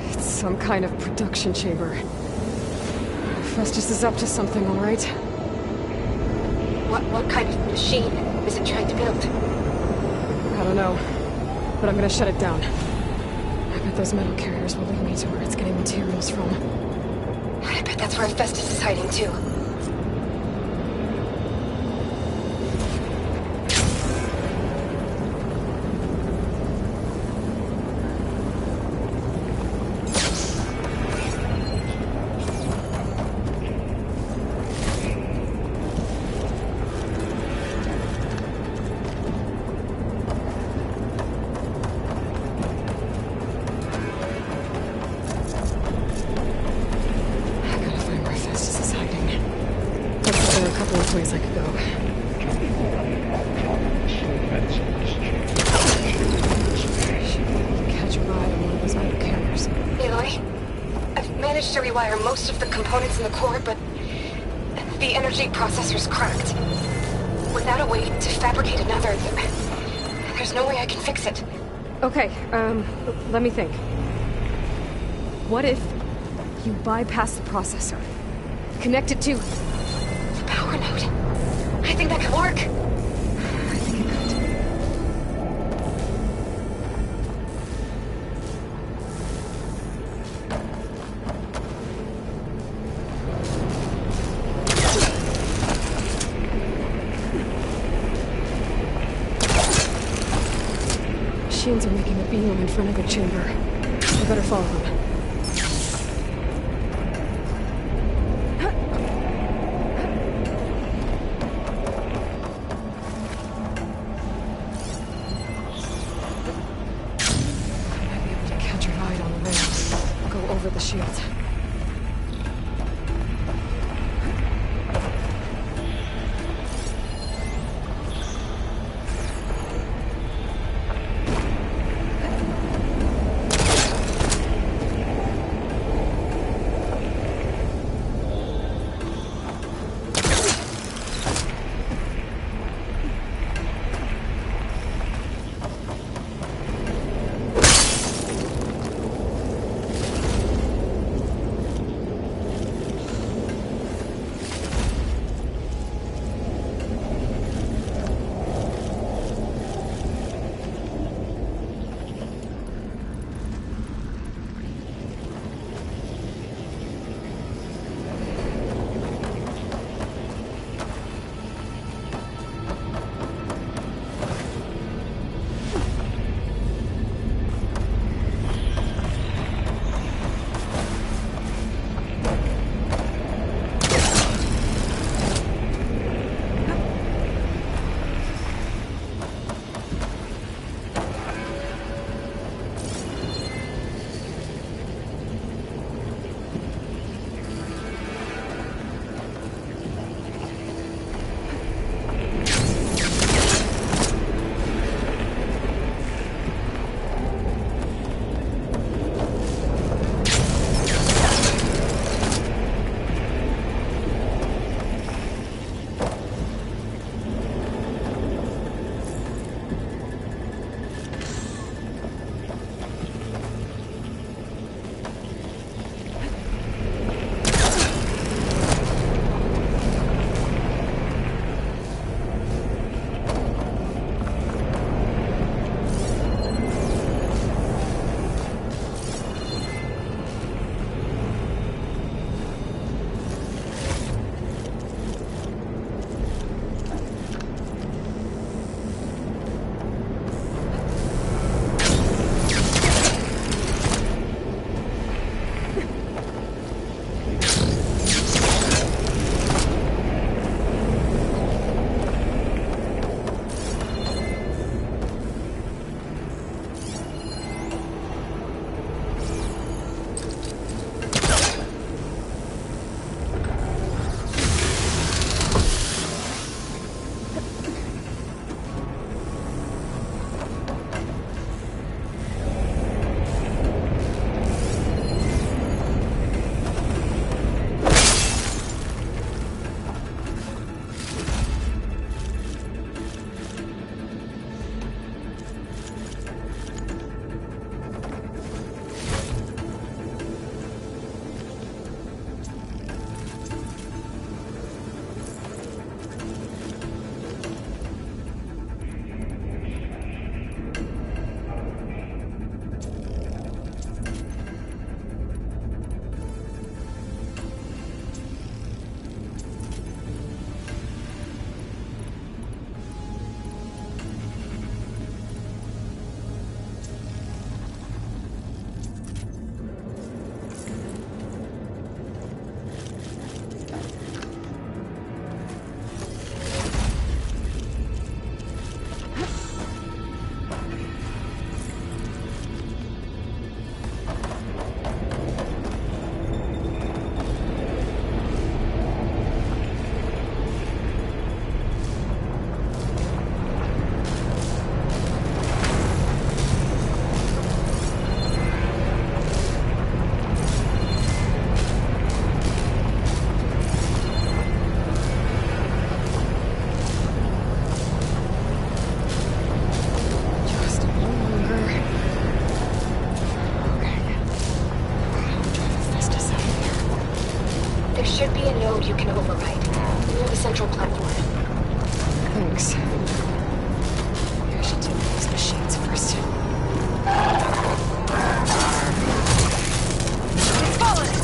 It's some kind of production chamber. Hephaestus is up to something, all right? What kind of machine is it trying to build? I don't know, but I'm gonna shut it down. I bet those metal carriers will lead me to where it's getting materials from. I bet that's where Hephaestus is hiding too. Ways I could go. Catch a ride on one of those metal carriers. Aloy, I've managed to rewire most of the components in the core, but the energy processor's cracked. Without a way to fabricate another, there's no way I can fix it. Okay, let me think. What if you bypass the processor? Connect it to power node. I think that could work. I think it could. Machines are making a beam in front of the chamber. I better follow them. The shield. There should be a node you can override, near the central platform. Thanks. Maybe I should deal with these machines first. It's fallen!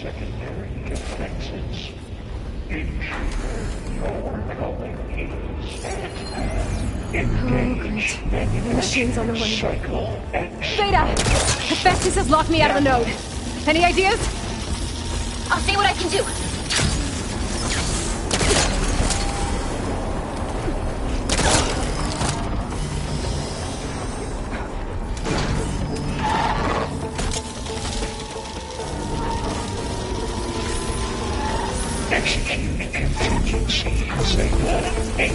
secondary defenses. Intruder, your calling is engage. The machine's on the way. Cycle X. Beta! Hephaestus has locked me out of the node. Any ideas? I'll see what I can do. Execute contingency Zeta 8.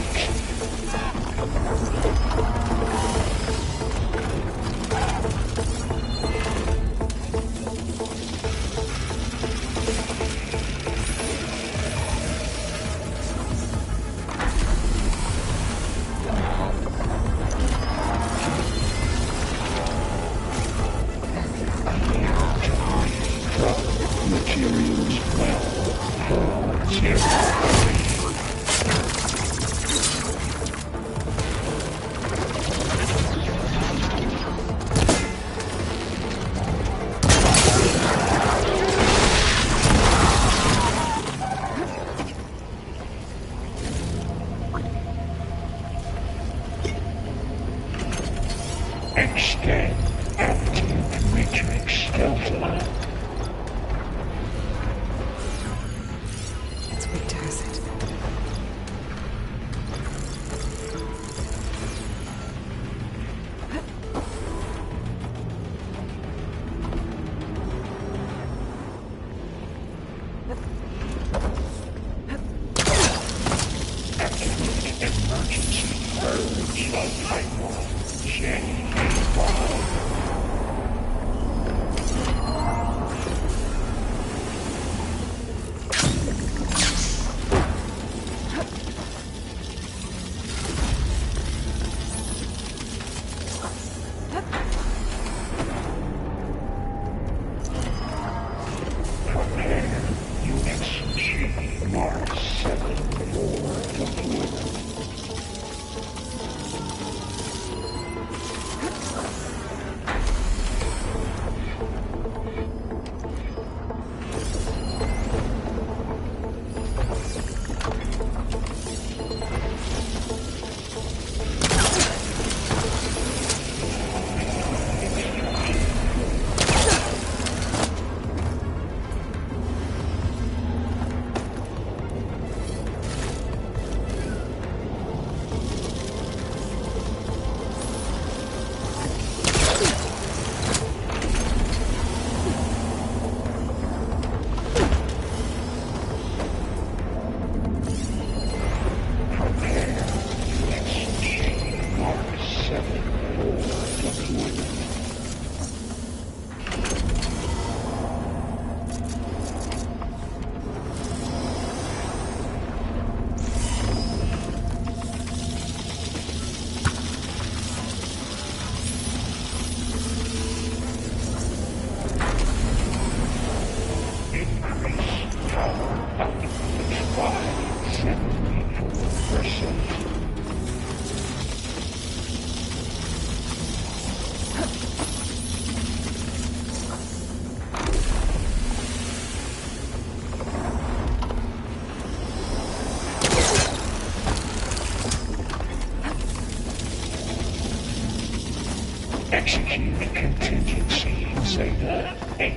Materials well. Extend active matrix stealthily. It's weak to acid. Activate emergency purge of Varl. J-A-Y. Prepare Units G Mark 7 for deployment. Execute contingency Zeta 8.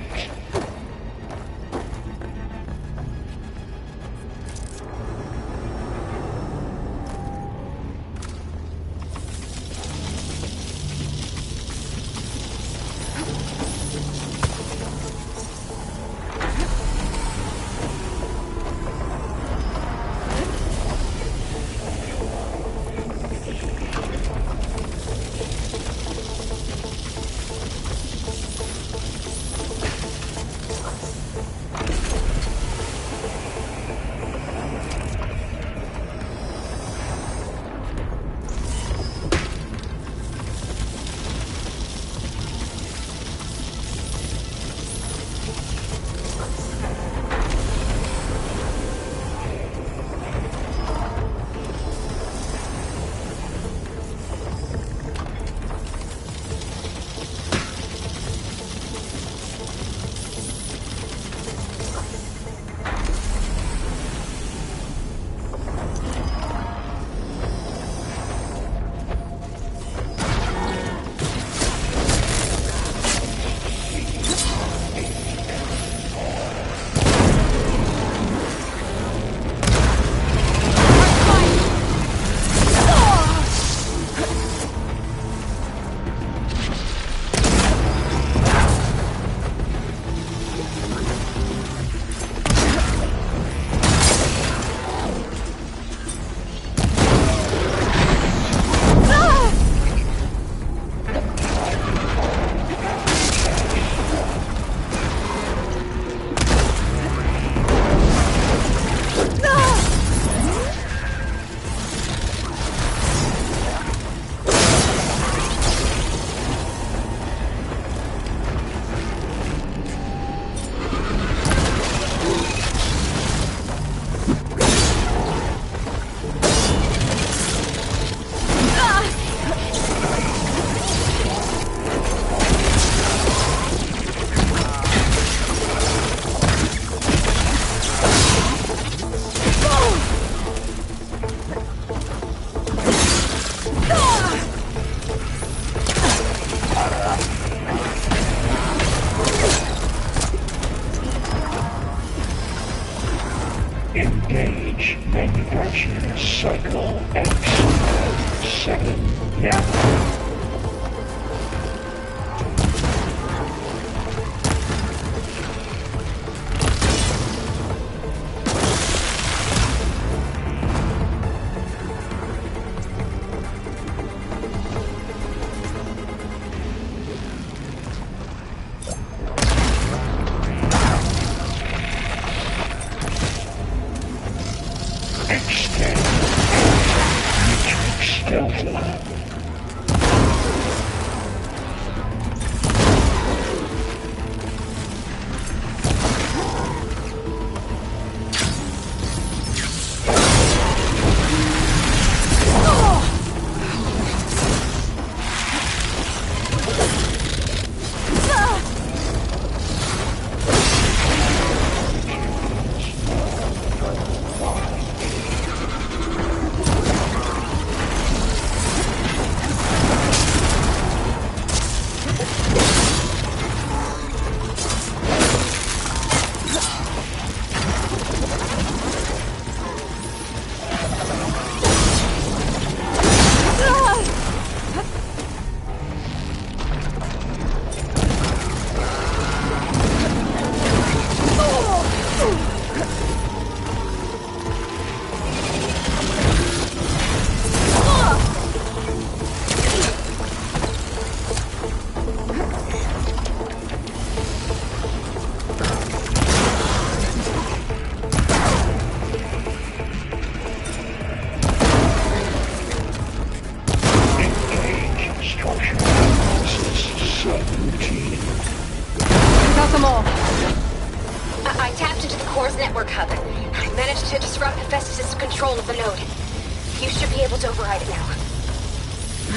Engage manufacturing cycle X7 now. I tapped into the core's network hub. I managed to disrupt Hephaestus' control of the node. You should be able to override it now.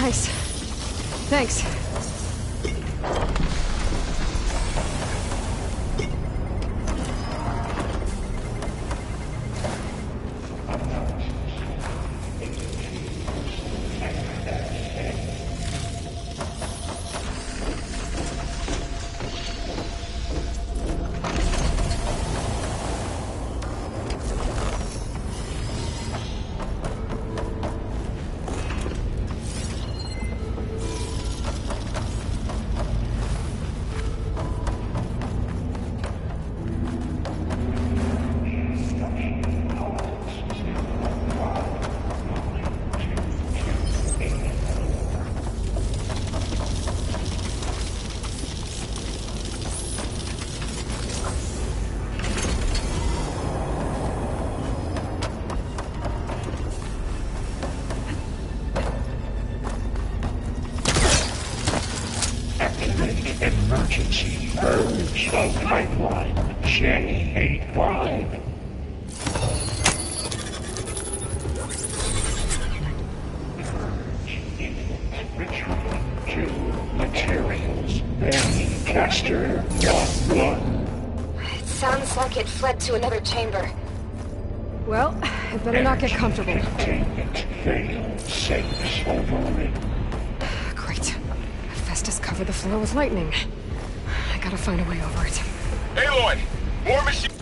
Nice. Thanks. Emergency urge of pipeline J85. Retreat to materials. Caster 1-1. It sounds like it fled to another chamber. Well, it better not get comfortable. Containment failed. Safes overridden. Great. Hephaestus covered the floor with lightning. I gotta find a way over it. Aloy! More machines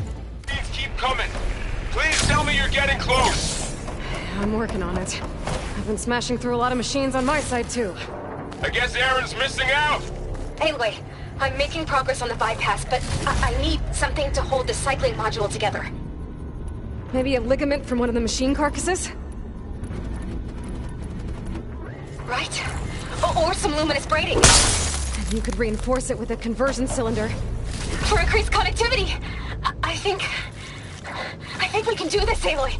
keep coming! Please tell me you're getting close! I'm working on it. I've been smashing through a lot of machines on my side, too. I guess Aaron's missing out! Anyway, I'm making progress on the bypass, but I need something to hold the cycling module together. Maybe a ligament from one of the machine carcasses? Right? Or some luminous braiding. And you could reinforce it with a conversion cylinder. For increased connectivity! I think we can do this, Aloy.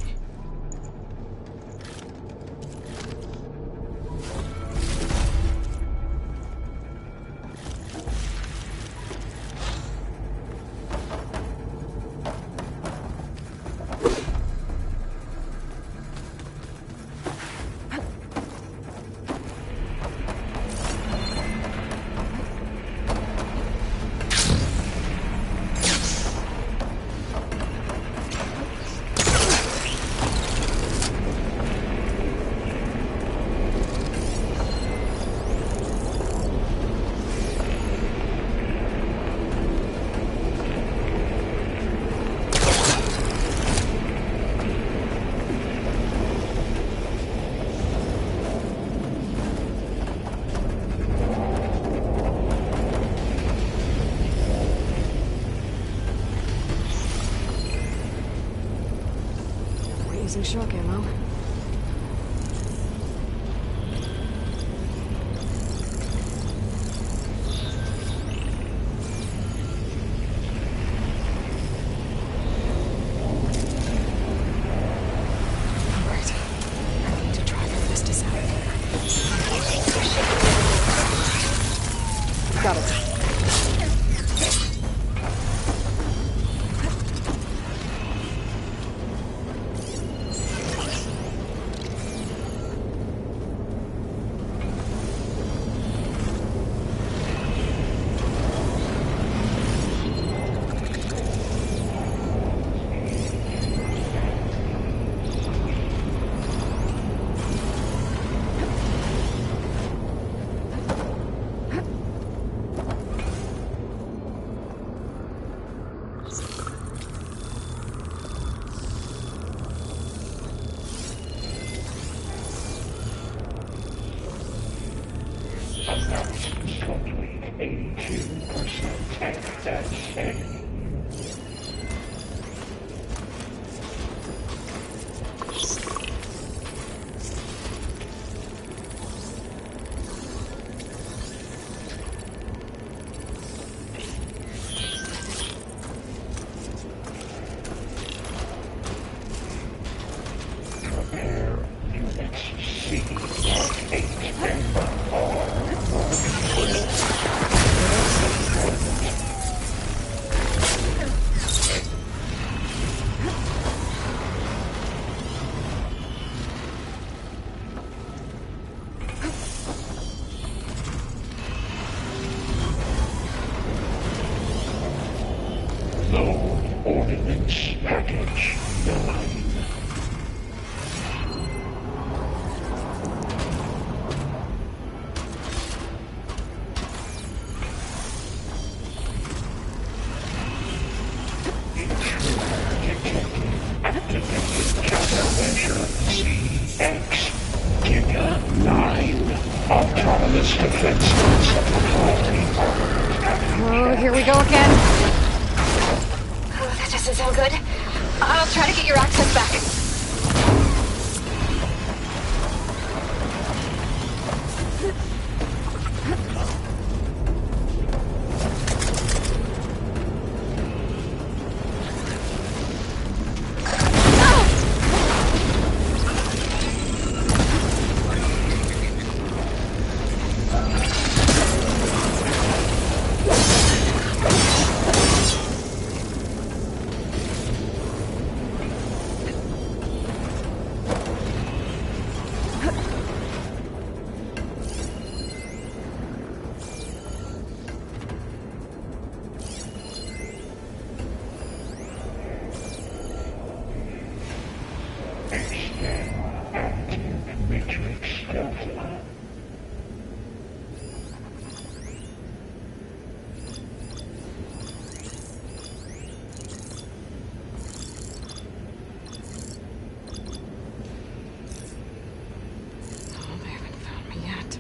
using shock ammo. Got it. Announcement complete. 82% tank that's steady. Prepare units C, Mark 8, and R. Load Ordnance Package 9. Autonomous defense Oh, here we go again. Oh, that doesn't sound good. I'll try to get your access back. Matrix Delta. Oh, they haven't found me yet.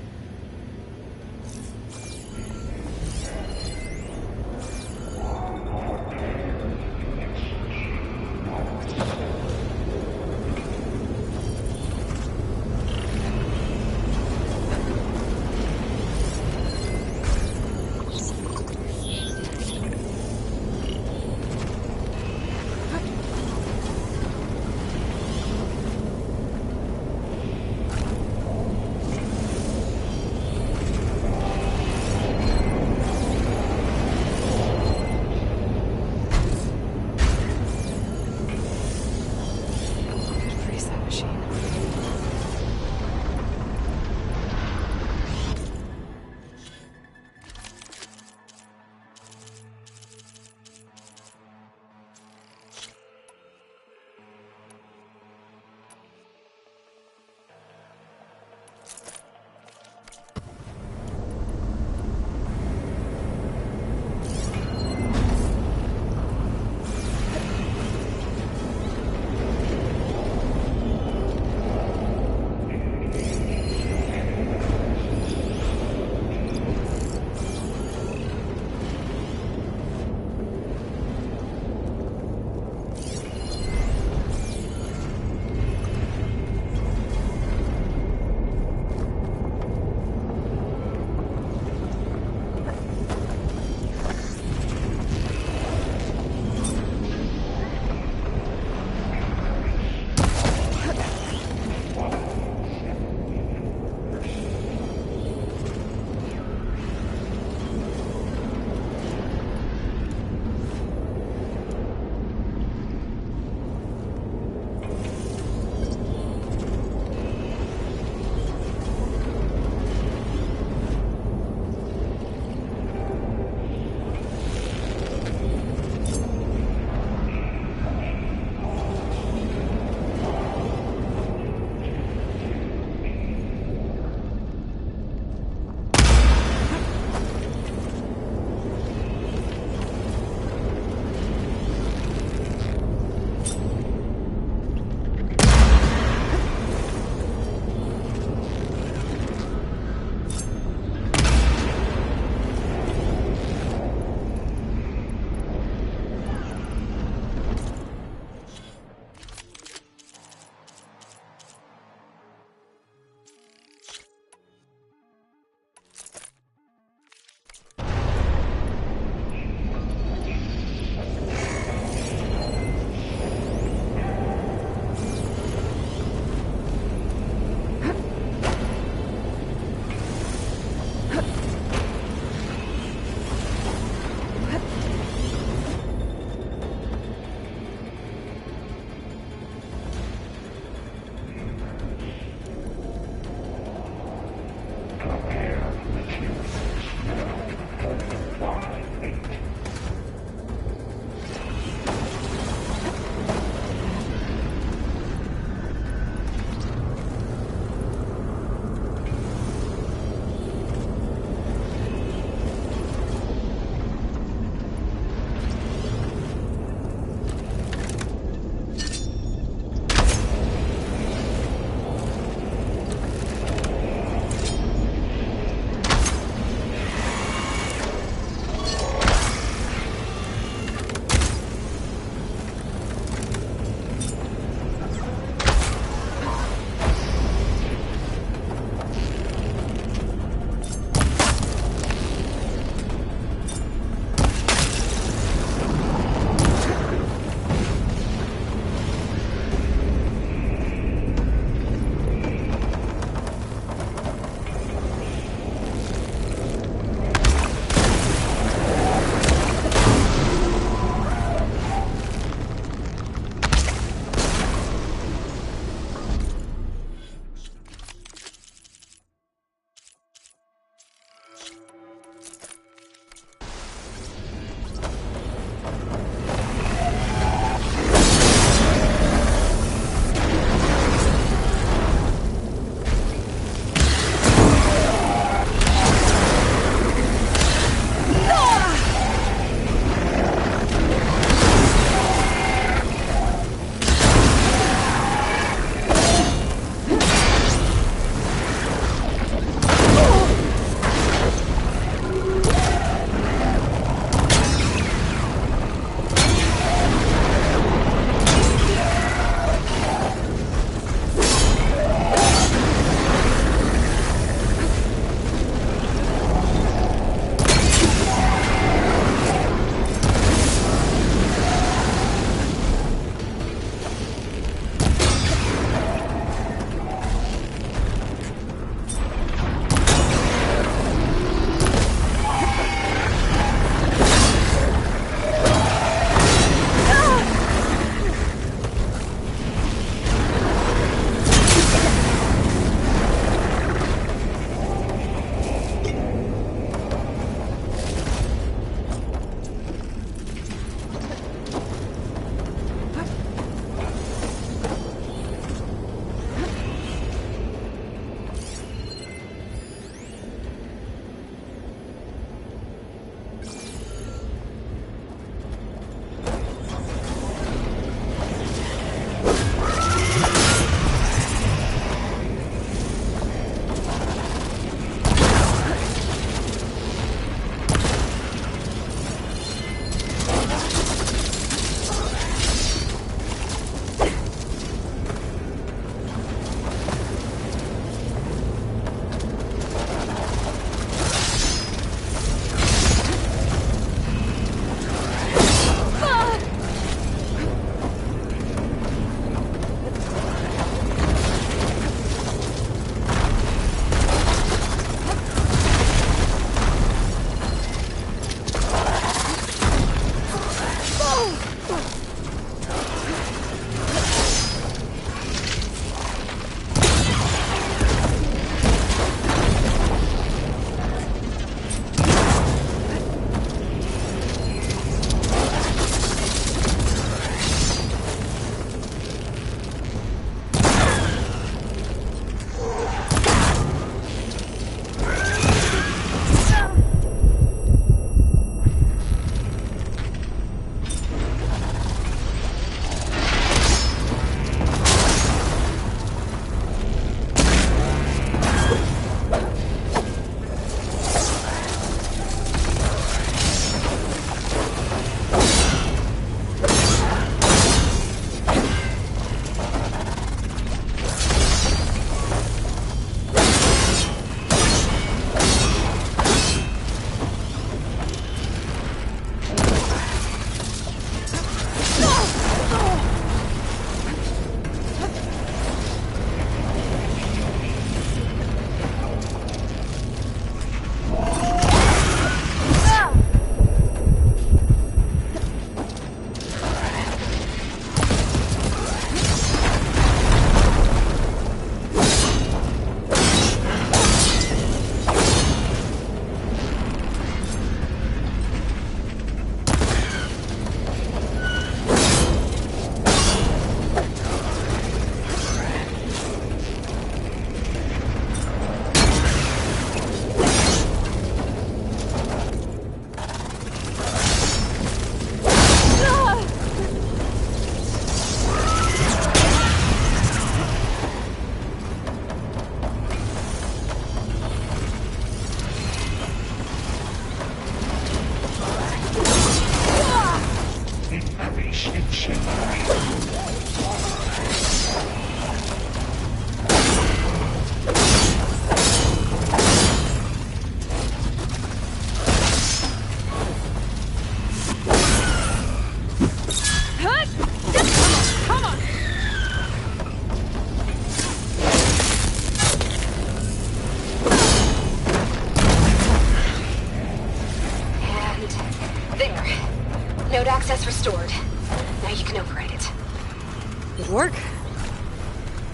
Good work.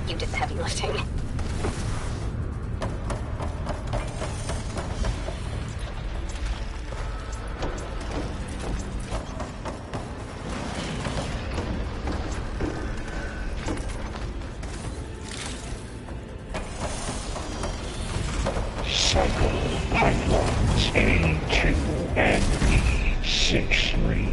You did the heavy lifting. Cycle pipelines A2 and B63.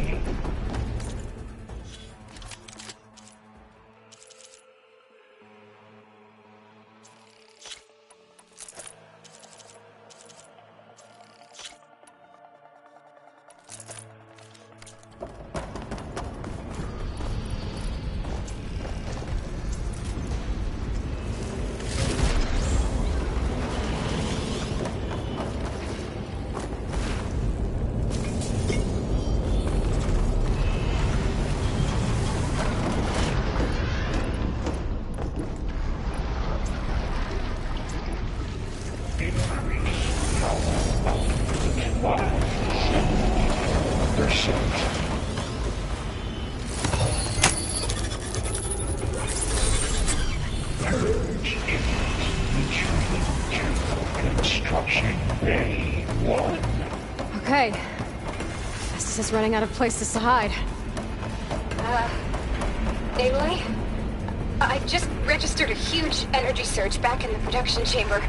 Okay. Hephaestus is running out of places to hide. Aloy? I just registered a huge energy surge back in the production chamber.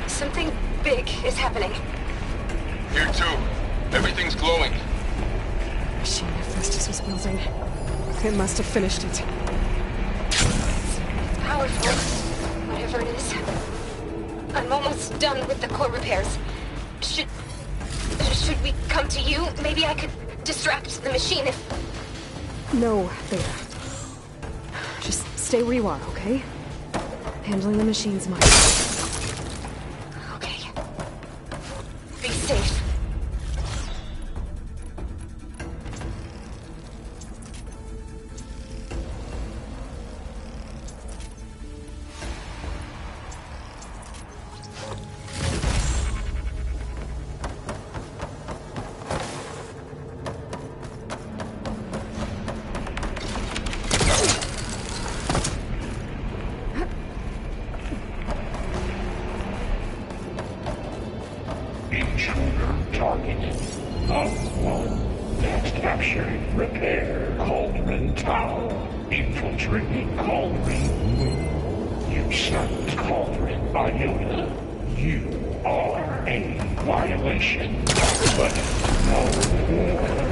Something big is happening. Here too. Everything's glowing. Machine Hephaestus was building. It must have finished it. Powerful. Whatever it is. I'm almost done with the core repairs. Should we come to you? Maybe I could distract the machine if... No, Beta. Just stay where you are, okay? Handling the machine's mine. Okay. Be safe. Intruder targeted. One that captured repair Cauldron Tower. Infiltrating Cauldron Moon. Usurped Cauldron Iota. You are a violation, but no more.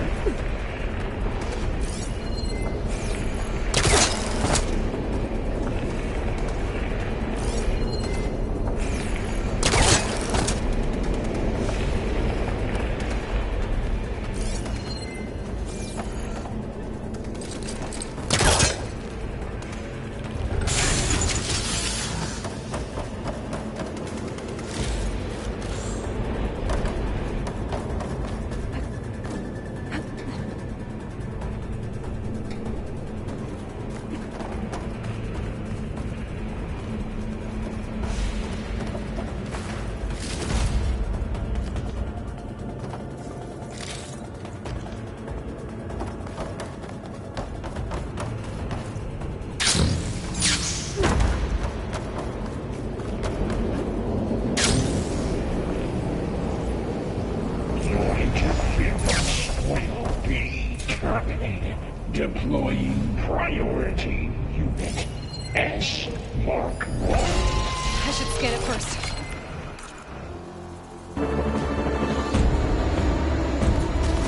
Deploying priority unit S Mark 1. I should scan it first.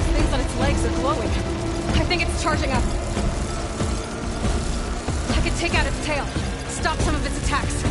These things on its legs are glowing. I think it's charging up. I could take out its tail, stop some of its attacks.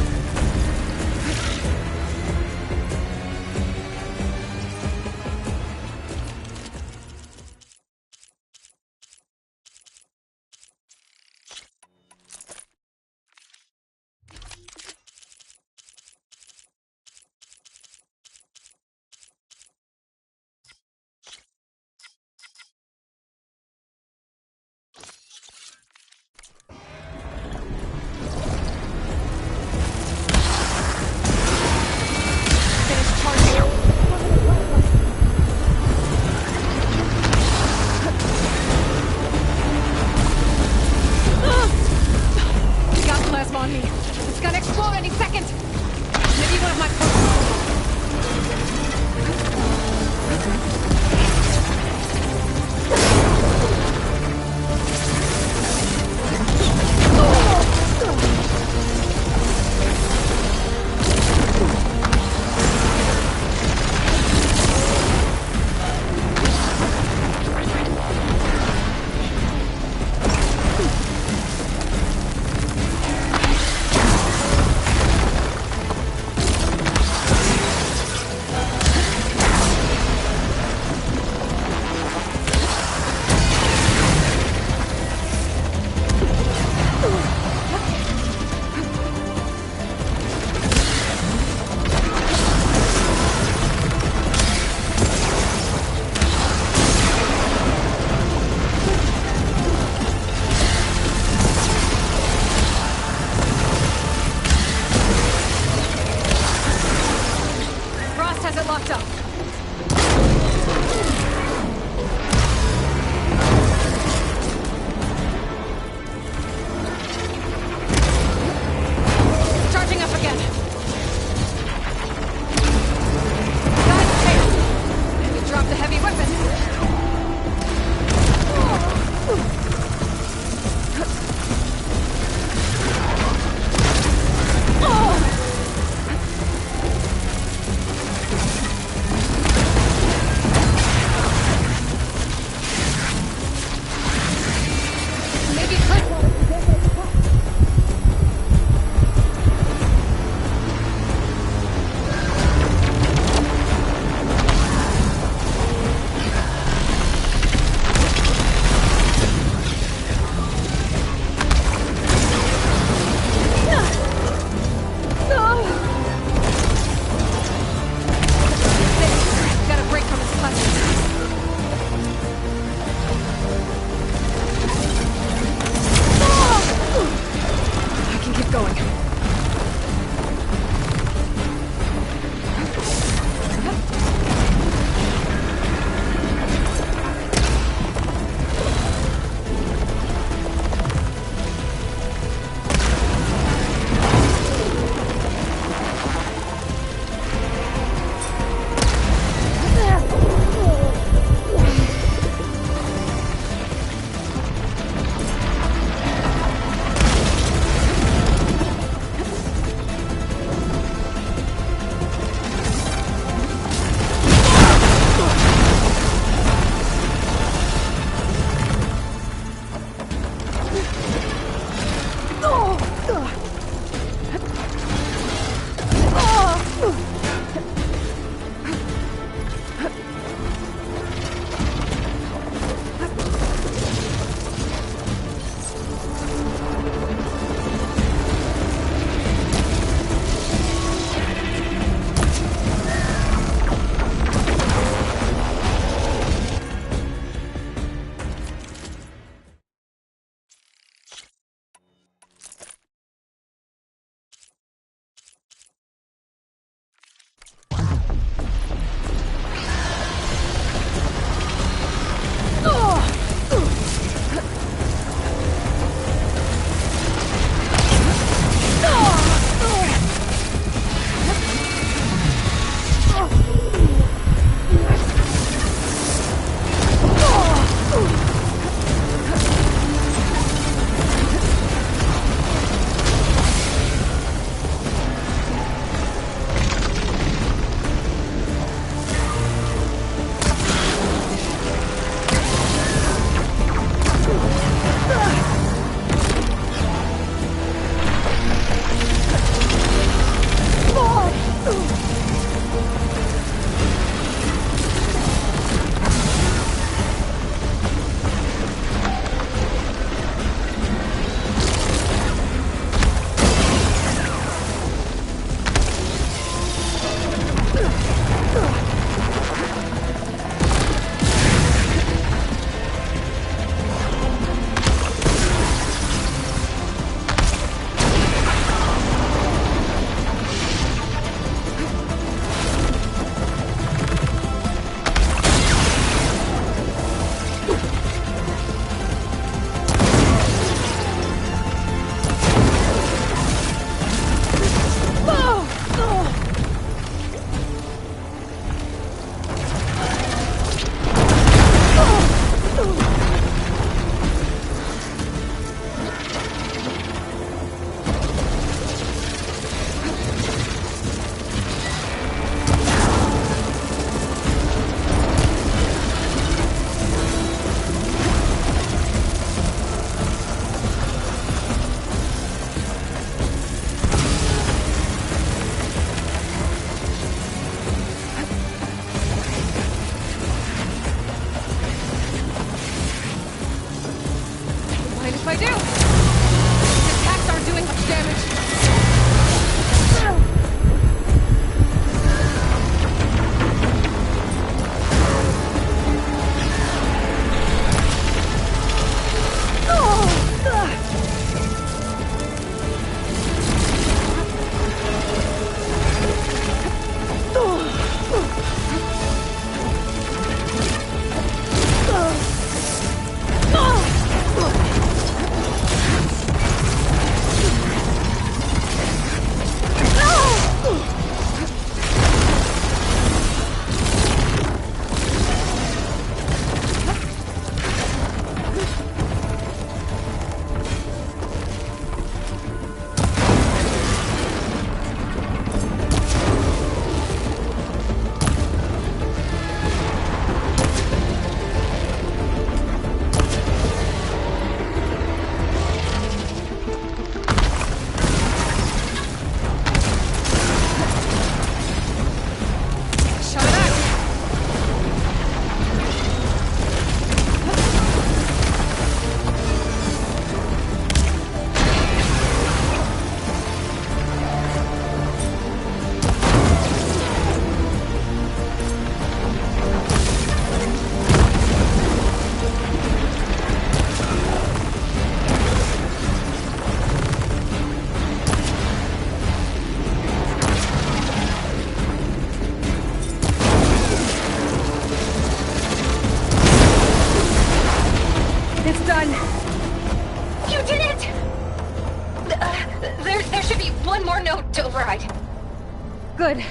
Good.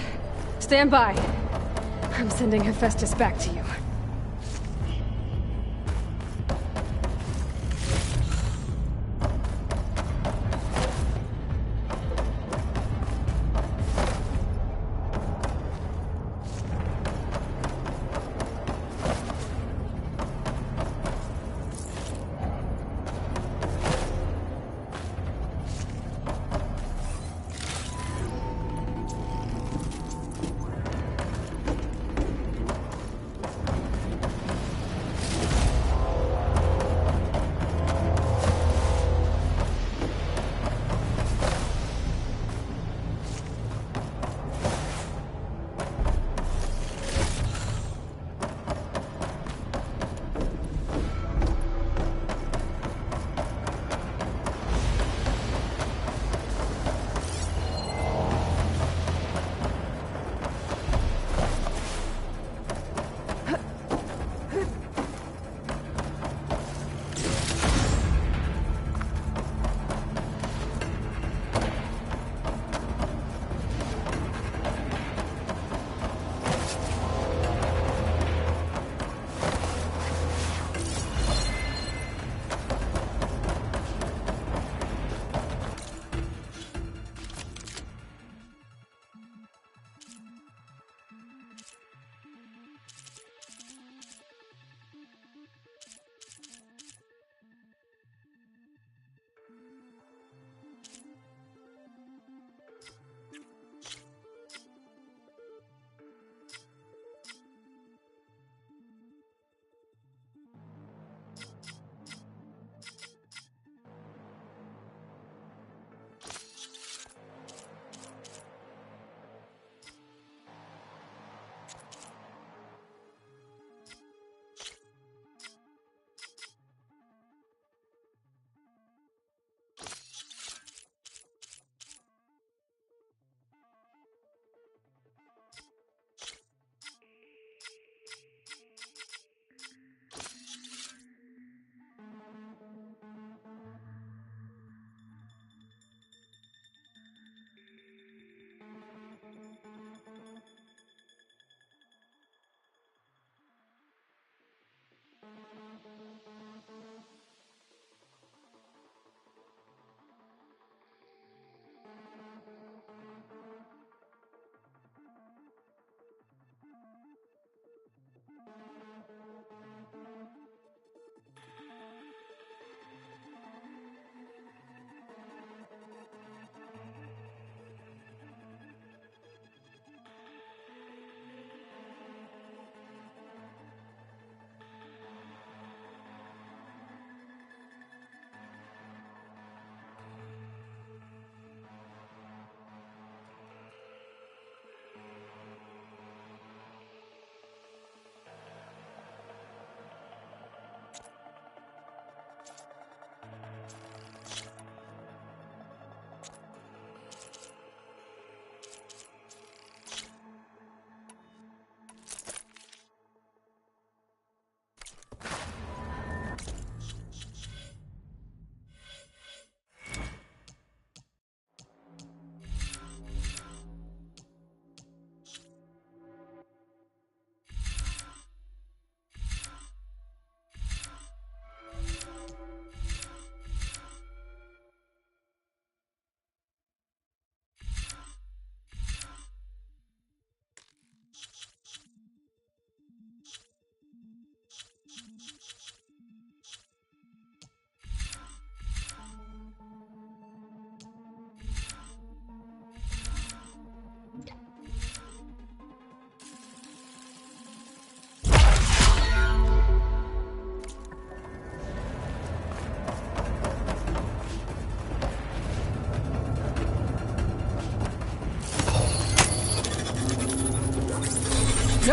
Stand by. I'm sending Hephaestus back to you.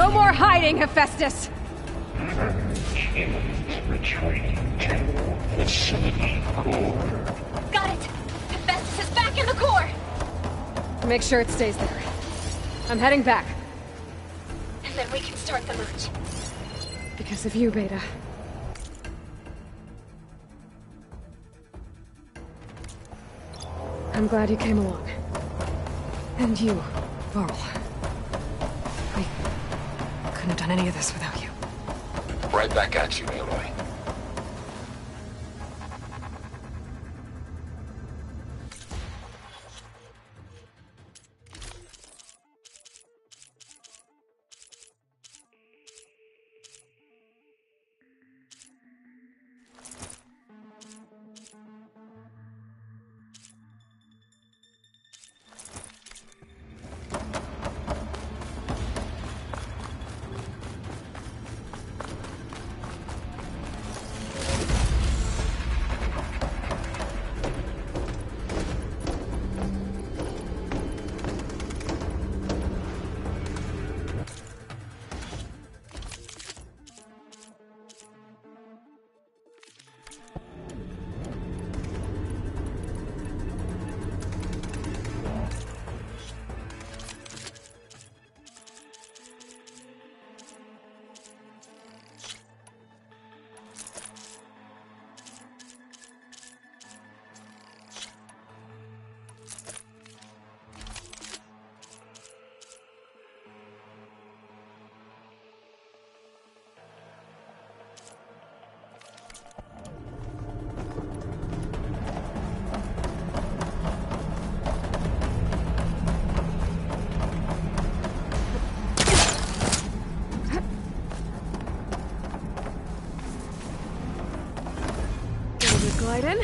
No more hiding, Hephaestus! Returning to facility core. Got it! Hephaestus is back in the core! Make sure it stays there. I'm heading back. And then we can start the merge. Because of you, Beta. I'm glad you came along. And you, Varl. We couldn't have done any of this without you. Right back at you, Aloy. Glide in.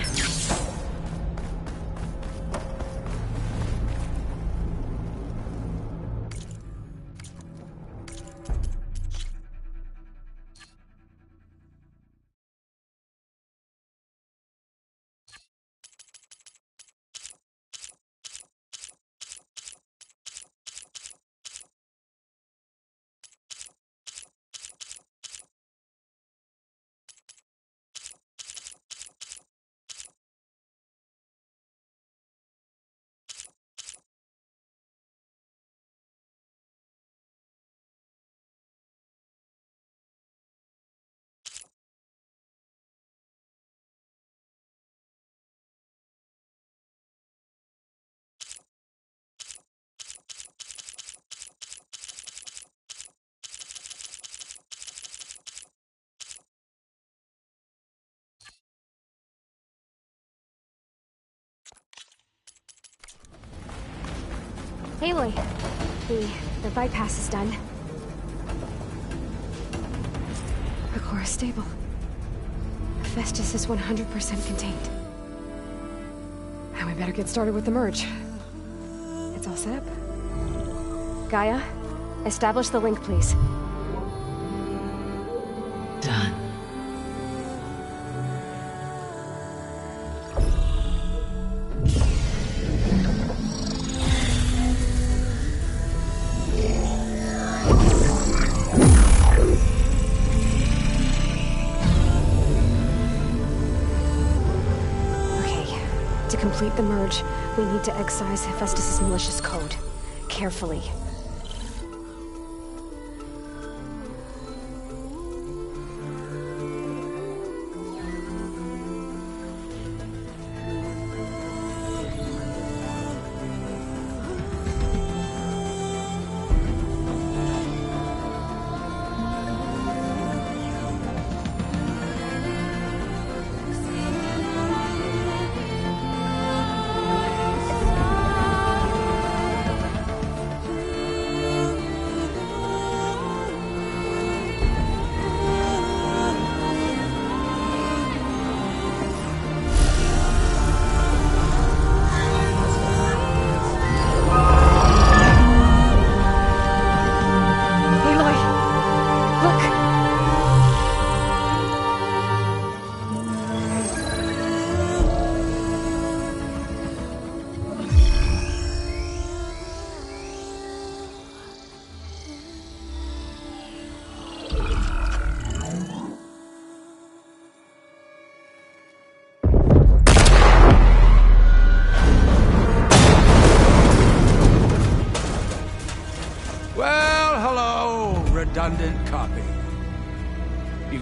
Aloy, the bypass is done. The core is stable. Hephaestus is 100% contained. Now we better get started with the merge. It's all set up. Gaia, establish the link, please. Done. To complete the merge, we need to excise Hephaestus' malicious code. Carefully.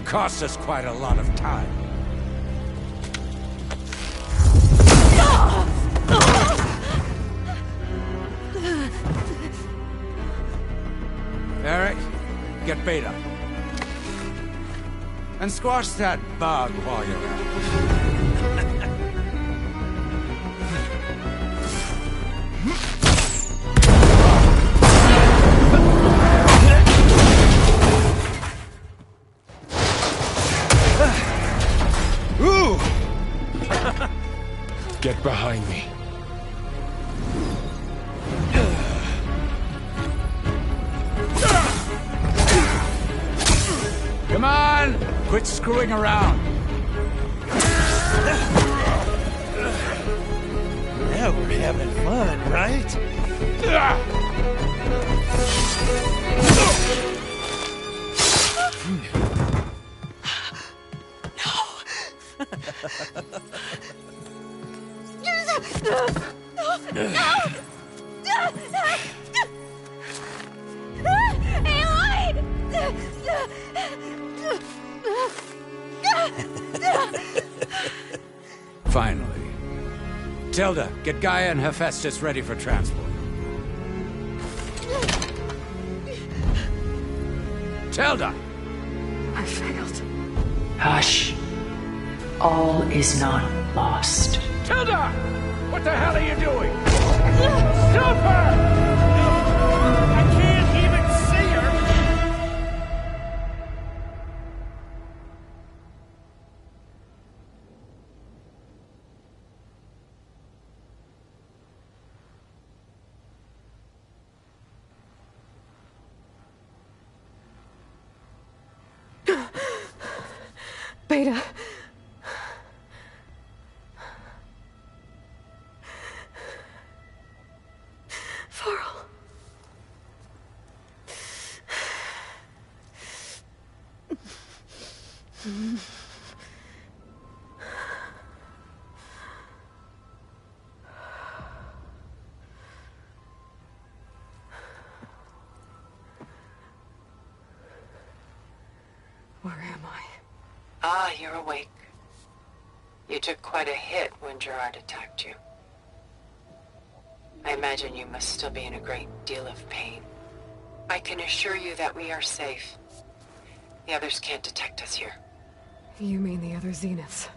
and cost us quite a lot of time. Eric, get Beta. And squash that bug while you're at it. Ooh! Get behind me. Come on! Quit screwing around. Now we're having fun, right? Finally. Tilda, get Gaia and Hephaestus ready for transport. Tilda! I failed. Hush. All is not lost. Tilda! What the hell are you doing? Stop her! I can't even see her! Beta. Varl. Where am I? Ah, you're awake. You took quite a hit when Gerard attacked you. I imagine you must still be in a great deal of pain. I can assure you that we are safe. The others can't detect us here. You mean the other Zeniths?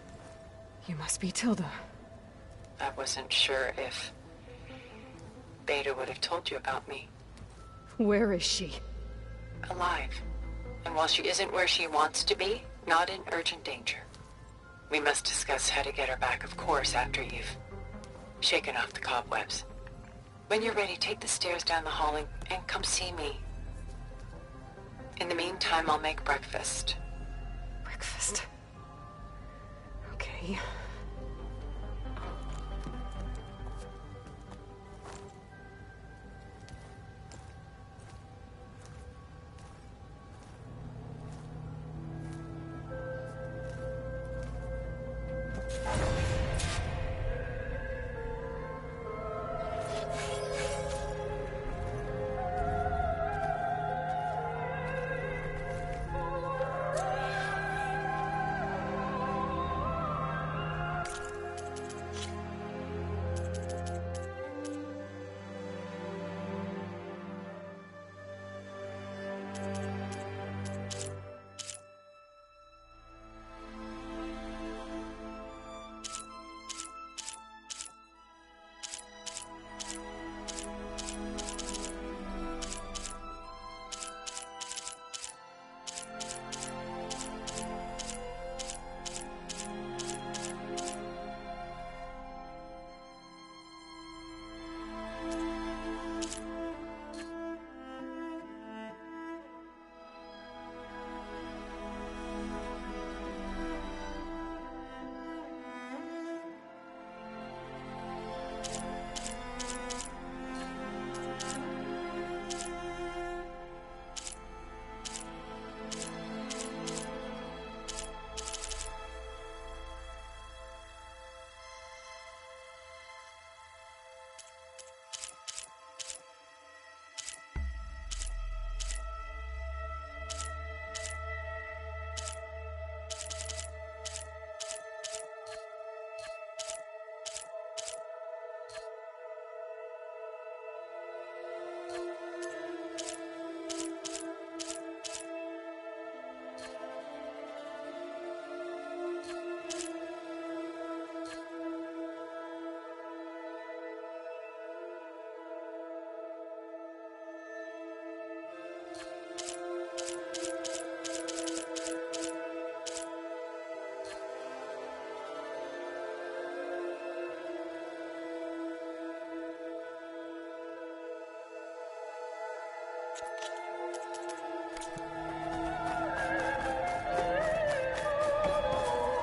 You must be Tilda. I wasn't sure if Beta would have told you about me. Where is she? Alive. And while she isn't where she wants to be, not in urgent danger. We must discuss how to get her back, of course, after you've shaken off the cobwebs. When you're ready, take the stairs down the hall and come see me. In the meantime, I'll make breakfast. Breakfast. Okay.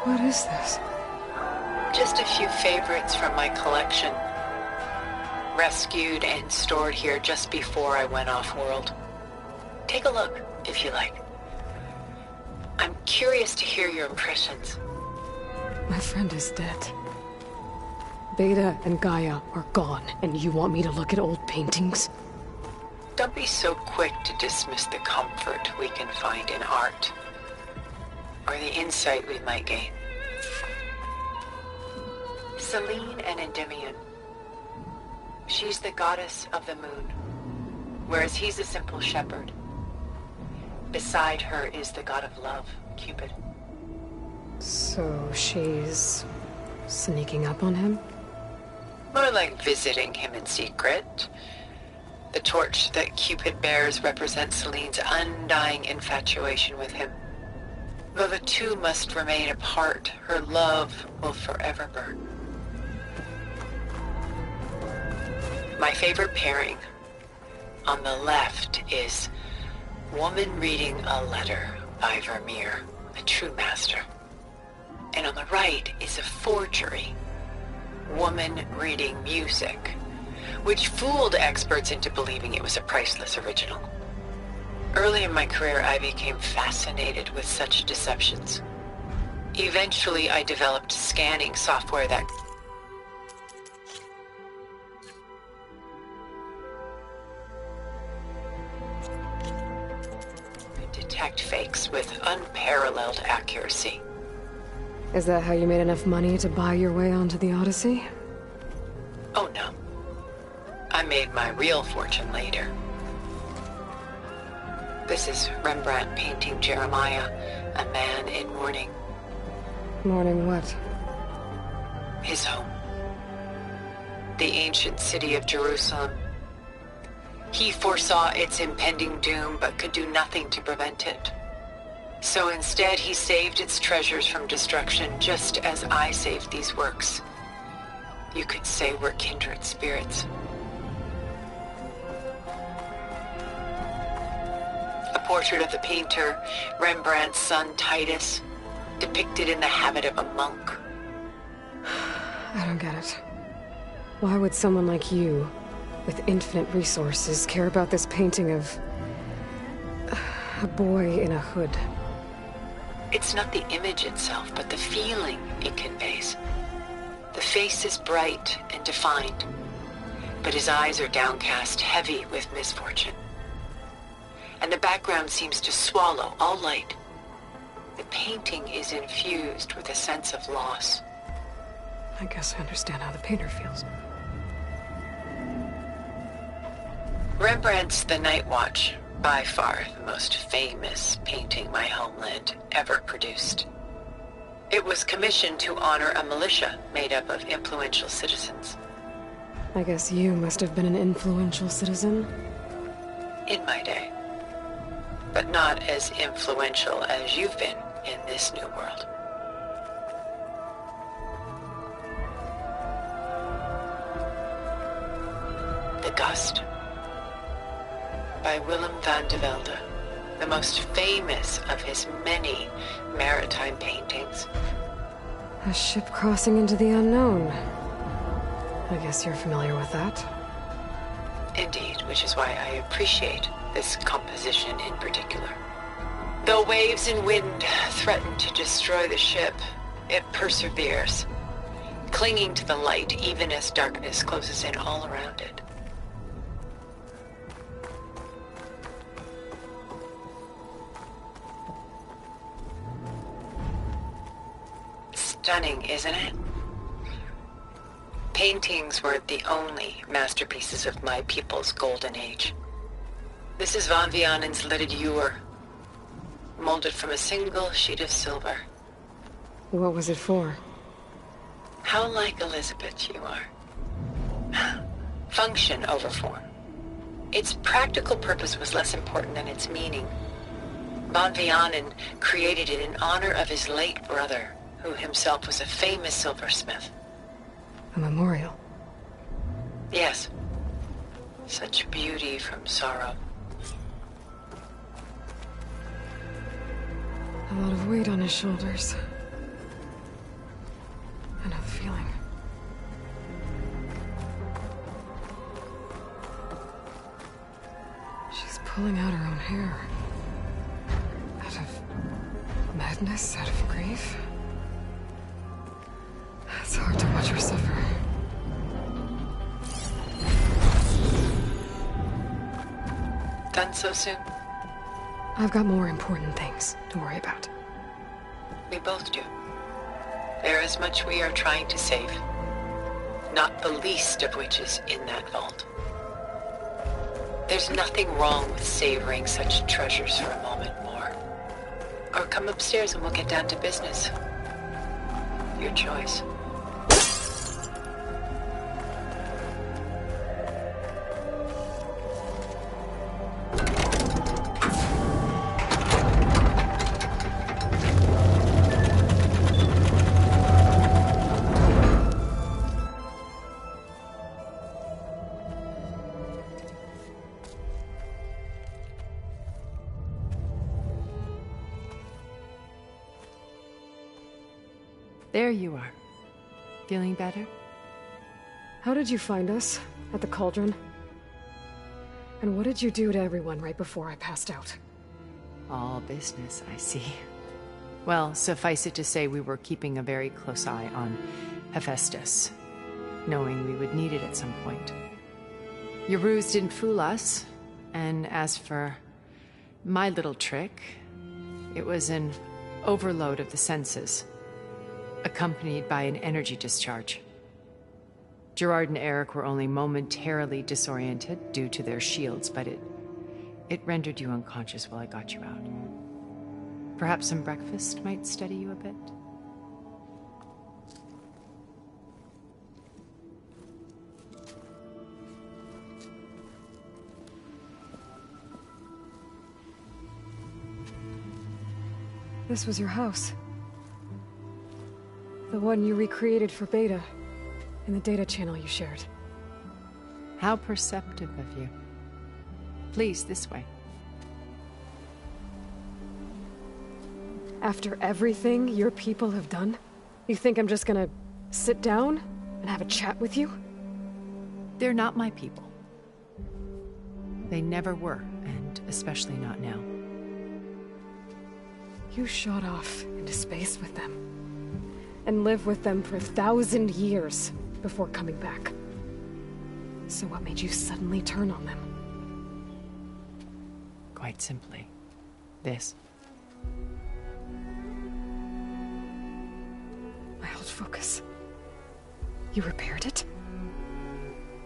What is this? Just a few favorites from my collection. Rescued and stored here just before I went off-world. Take a look, if you like. I'm curious to hear your impressions. My friend is dead. Beta and Gaia are gone, and you want me to look at old paintings? Don't be so quick to dismiss the comfort we can find in art, or the insight we might gain. Selene and Endymion. She's the goddess of the moon, whereas he's a simple shepherd. Beside her is the god of love, Cupid. So she's sneaking up on him? More like visiting him in secret. The torch that Cupid bears represents Selene's undying infatuation with him. Though the two must remain apart, her love will forever burn. My favorite pairing on the left is Woman Reading a Letter by Vermeer, a true master. And on the right is a forgery, Woman Reading Music, which fooled experts into believing it was a priceless original. Early in my career, I became fascinated with such deceptions. Eventually, I developed scanning software that detect fakes with unparalleled accuracy. Is that how you made enough money to buy your way onto the Odyssey? Oh no. I made my real fortune later. This is Rembrandt painting Jeremiah, a man in mourning. Mourning what? His home. The ancient city of Jerusalem. He foresaw its impending doom, but could do nothing to prevent it. So instead, he saved its treasures from destruction, just as I saved these works. You could say we're kindred spirits. A portrait of the painter, Rembrandt's son Titus, depicted in the habit of a monk. I don't get it. Why would someone like you, with infinite resources, care about this painting of a boy in a hood? It's not the image itself, but the feeling it conveys. The face is bright and defined, but his eyes are downcast, heavy with misfortune. And the background seems to swallow all light. The painting is infused with a sense of loss. I guess I understand how the painter feels. Rembrandt's The Night Watch, by far the most famous painting my homeland ever produced. It was commissioned to honor a militia made up of influential citizens. I guess you must have been an influential citizen? In my day. But not as influential as you've been in this new world. The Gust, by Willem van de Velde, the most famous of his many maritime paintings. A ship crossing into the unknown. I guess you're familiar with that. Indeed, which is why I appreciate this composition in particular. Though waves and wind threaten to destroy the ship, it perseveres, clinging to the light even as darkness closes in all around it. Stunning, isn't it? Paintings weren't the only masterpieces of my people's golden age. This is Van Vianen's Lidded Ewer, molded from a single sheet of silver. What was it for? How like Elizabeth you are. Function over form. Its practical purpose was less important than its meaning. Van Vianen created it in honor of his late brother, who himself was a famous silversmith. A memorial? Yes. Such beauty from sorrow. lot of weight on his shoulders. I know the feeling. She's pulling out her own hair. Out of madness, out of grief. It's hard to watch her suffer. Done so soon? I've got more important things to worry about. We both do. There is much we are trying to save. Not the least of which is in that vault. There's nothing wrong with savoring such treasures for a moment more. Or come upstairs and we'll get down to business. Your choice. There you are. Feeling better? How did you find us? At the cauldron? And what did you do to everyone right before I passed out? All business, I see. Well, suffice it to say we were keeping a very close eye on Hephaestus, knowing we would need it at some point. Your ruse didn't fool us, and as for my little trick, it was an overload of the senses, accompanied by an energy discharge. Gerard and Eric were only momentarily disoriented due to their shields, but it rendered you unconscious while I got you out. Perhaps some breakfast might steady you a bit? This was your house. The one you recreated for Beta, in the data channel you shared. How perceptive of you. Please, this way. After everything your people have done, you think I'm just gonna sit down and have a chat with you? They're not my people. They never were, and especially not now. You shot off into space with them, and lived with them for 1,000 years before coming back. So what made you suddenly turn on them? Quite simply, this. My old focus. You repaired it?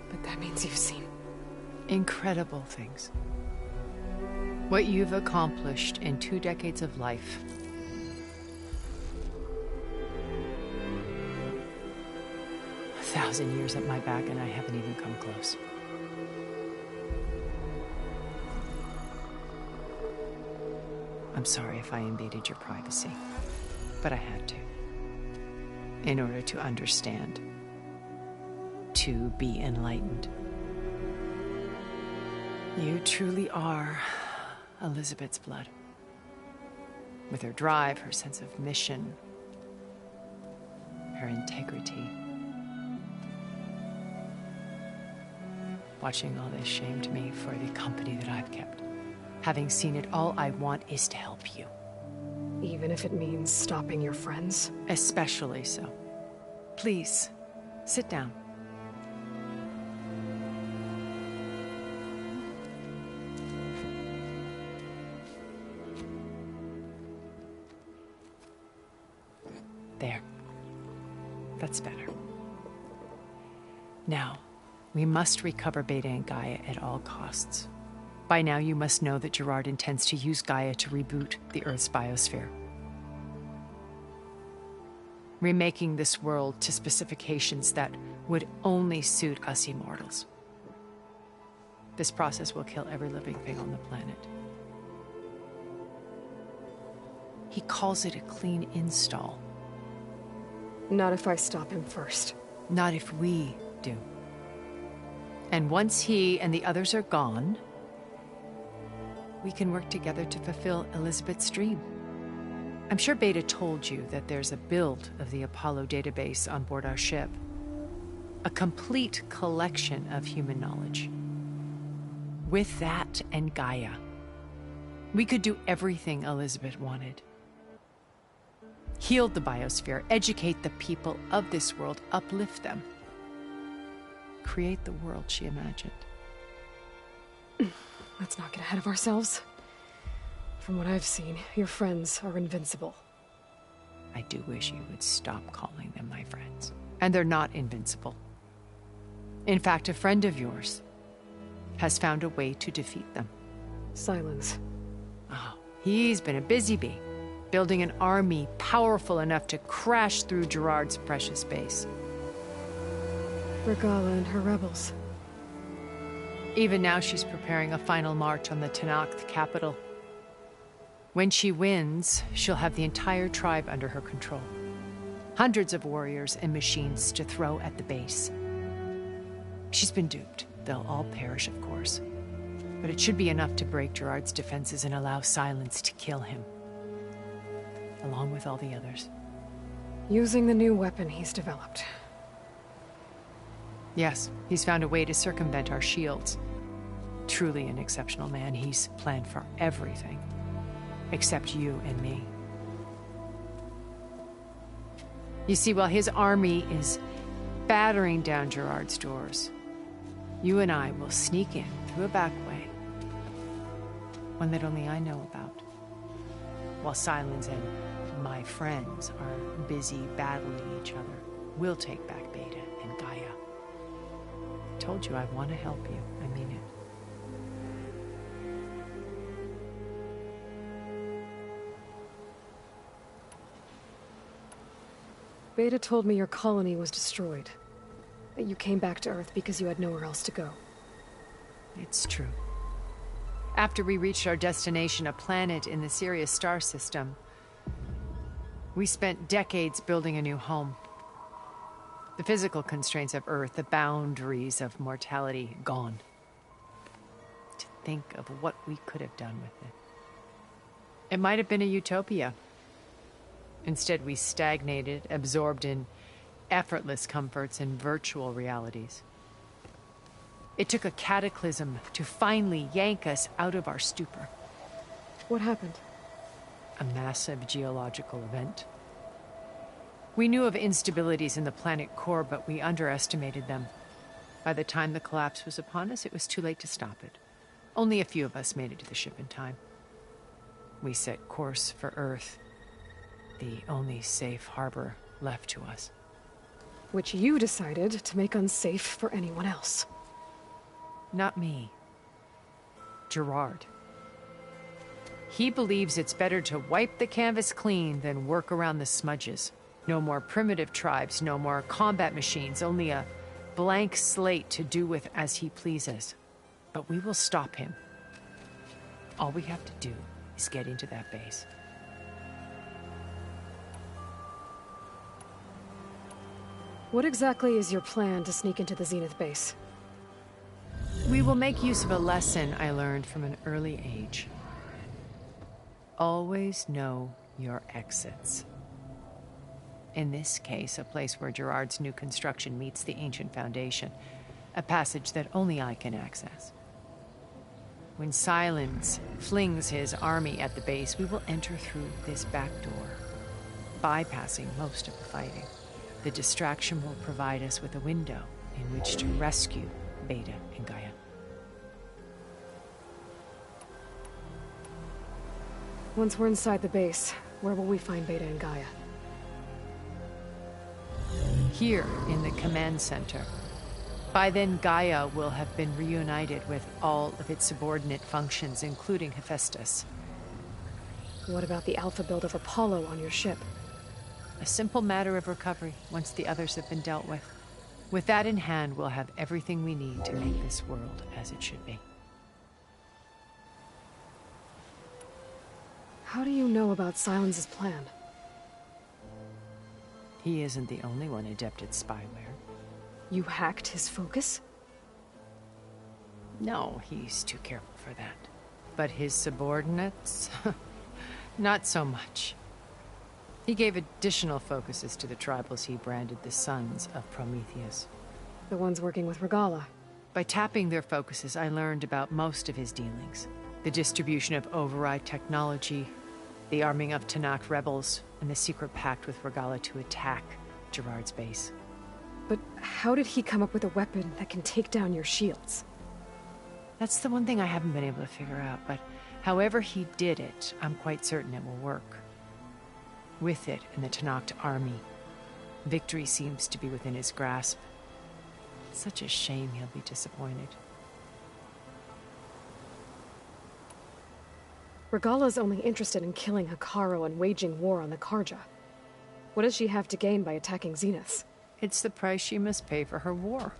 But that means you've seen... incredible things. What you've accomplished in 2 decades of life. A 1,000 years at my back and I haven't even come close. I'm sorry if I invaded your privacy, but I had to. In order to understand. To be enlightened. You truly are Elizabeth's blood. With her drive, her sense of mission, her integrity. Watching all this shamed me for the company that I've kept. Having seen it, all I want is to help you. Even if it means stopping your friends? Especially so. Please, sit down. There. That's better. Now, we must recover Beta and Gaia at all costs. By now, you must know that Gerard intends to use Gaia to reboot the Earth's biosphere. Remaking this world to specifications that would only suit us immortals. This process will kill every living thing on the planet. He calls it a clean install. Not if I stop him first. Not if we do. And once he and the others are gone, we can work together to fulfill Elizabeth's dream. I'm sure Beta told you that there's a build of the Apollo database on board our ship. A complete collection of human knowledge. With that and Gaia, we could do everything Elizabeth wanted. Heal the biosphere, educate the people of this world, uplift them. Create the world she imagined. Let's not get ahead of ourselves. From what I've seen, your friends are invincible. I do wish you would stop calling them my friends. And they're not invincible. In fact, a friend of yours has found a way to defeat them. Silence. Oh, he's been a busy bee, building an army powerful enough to crash through Gerard's precious base. Regala and her rebels. Even now she's preparing a final march on the Tenakth capital. When she wins, she'll have the entire tribe under her control. Hundreds of warriors and machines to throw at the base. She's been duped. They'll all perish, of course. But it should be enough to break Gerard's defenses and allow Silence to kill him. Along with all the others. Using the new weapon he's developed. Yes, he's found a way to circumvent our shields. Truly an exceptional man. He's planned for everything. Except you and me. You see, while his army is battering down Gerard's doors, you and I will sneak in through a back way. One that only I know about. While Silence and my friends are busy battling each other, we'll take back Beta and Gaia. I told you I want to help you. I mean it. Beta told me your colony was destroyed. That you came back to Earth because you had nowhere else to go. It's true. After we reached our destination, a planet in the Sirius star system, we spent decades building a new home. The physical constraints of Earth, the boundaries of mortality, gone. To think of what we could have done with it. It might have been a utopia. Instead, we stagnated, absorbed in effortless comforts and virtual realities. It took a cataclysm to finally yank us out of our stupor. What happened? A massive geological event. We knew of instabilities in the planet core, but we underestimated them. By the time the collapse was upon us, it was too late to stop it. Only a few of us made it to the ship in time. We set course for Earth, the only safe harbor left to us. Which you decided to make unsafe for anyone else. Not me. Gerard. He believes it's better to wipe the canvas clean than work around the smudges. No more primitive tribes, no more combat machines, only a blank slate to do with as he pleases. But we will stop him. All we have to do is get into that base. What exactly is your plan to sneak into the Zenith base? We will make use of a lesson I learned from an early age. Always know your exits. In this case, a place where Gerard's new construction meets the ancient foundation, a passage that only I can access. When Silence flings his army at the base, we will enter through this back door, bypassing most of the fighting. The distraction will provide us with a window in which to rescue Beta and Gaia. Once we're inside the base, where will we find Beta and Gaia? Here in the command center. By then, Gaia will have been reunited with all of its subordinate functions, including Hephaestus. What about the alpha build of Apollo on your ship? A simple matter of recovery once the others have been dealt with. With that in hand, we'll have everything we need to make this world as it should be. How do you know about Silence's plan? He isn't the only one adept at spyware. You hacked his focus? No, he's too careful for that. But his subordinates? Not so much. He gave additional focuses to the tribals he branded the Sons of Prometheus. The ones working with Regala. By tapping their focuses, I learned about most of his dealings. The distribution of override technology, the arming of Tanakh rebels, and the secret pact with Regala to attack Gerard's base. But how did he come up with a weapon that can take down your shields? That's the one thing I haven't been able to figure out, but however he did it, I'm quite certain it will work. With it and the Tanakh army, victory seems to be within his grasp. Such a shame he'll be disappointed. Regala's only interested in killing Hekarro and waging war on the Karja. What does she have to gain by attacking Zenith? It's the price she must pay for her war.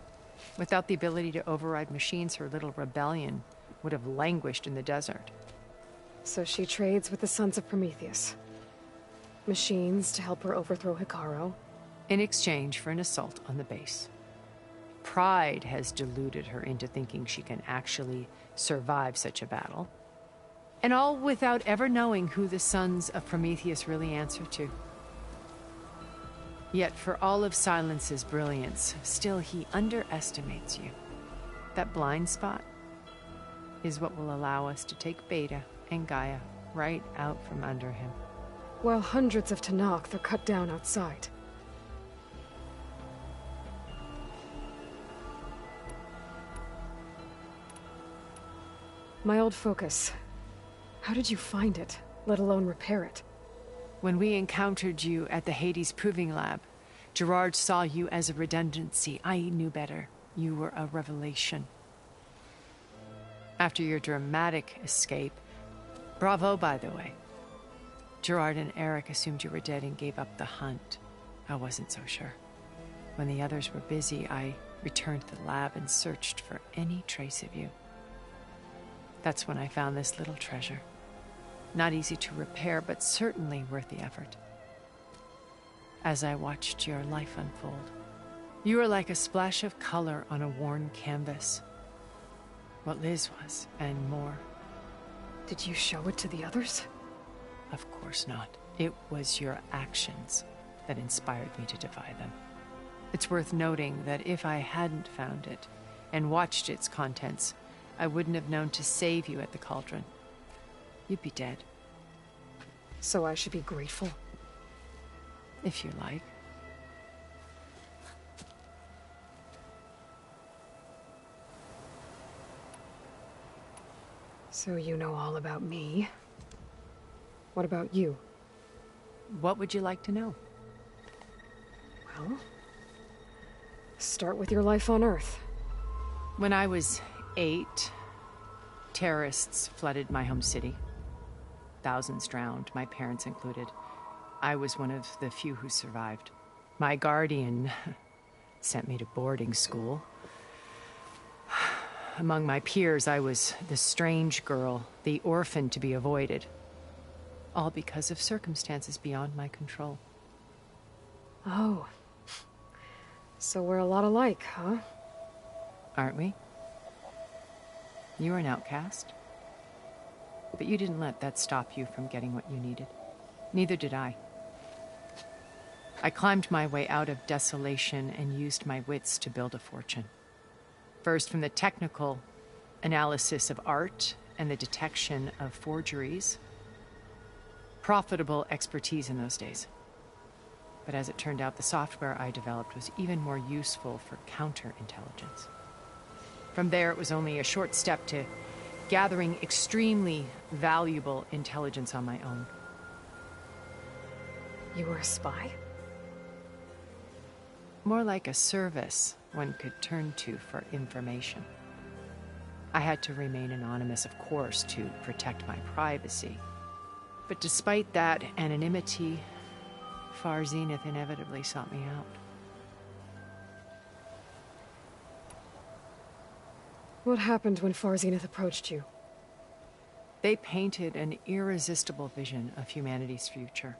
Without the ability to override machines, her little rebellion would have languished in the desert. So she trades with the Sons of Prometheus. Machines to help her overthrow Hekarro. In exchange for an assault on the base. Pride has deluded her into thinking she can actually survive such a battle. And all without ever knowing who the Sons of Prometheus really answer to. Yet for all of Silence's brilliance, still he underestimates you. That blind spot is what will allow us to take Beta and Gaia right out from under him. While hundreds of Tanakh are cut down outside. My old focus. How did you find it, let alone repair it? When we encountered you at the Hades Proving Lab, Gerard saw you as a redundancy. I knew better. You were a revelation. After your dramatic escape, bravo, by the way. Gerard and Eric assumed you were dead and gave up the hunt. I wasn't so sure. When the others were busy, I returned to the lab and searched for any trace of you. That's when I found this little treasure. Not easy to repair, but certainly worth the effort. As I watched your life unfold, you were like a splash of color on a worn canvas. What Liz was, and more. Did you show it to the others? Of course not. It was your actions that inspired me to defy them. It's worth noting that if I hadn't found it and watched its contents, I wouldn't have known to save you at the cauldron. You'd be dead. So I should be grateful? If you like. So you know all about me. What about you? What would you like to know? Well, start with your life on Earth. When I was 8, terrorists flooded my home city. Thousands drowned, my parents included. I was one of the few who survived. My guardian sent me to boarding school. Among my peers, I was the strange girl, the orphan to be avoided. All because of circumstances beyond my control. Oh. So we're a lot alike, huh? Aren't we? You were an outcast. But you didn't let that stop you from getting what you needed. Neither did I. I climbed my way out of desolation and used my wits to build a fortune. First, from the technical analysis of art and the detection of forgeries. Profitable expertise in those days. But as it turned out, the software I developed was even more useful for counterintelligence. From there, it was only a short step to gathering extremely valuable intelligence on my own. You were a spy? More like a service one could turn to for information. I had to remain anonymous, of course, to protect my privacy. But despite that anonymity, Far Zenith inevitably sought me out. What happened when Far Zenith approached you? They painted an irresistible vision of humanity's future.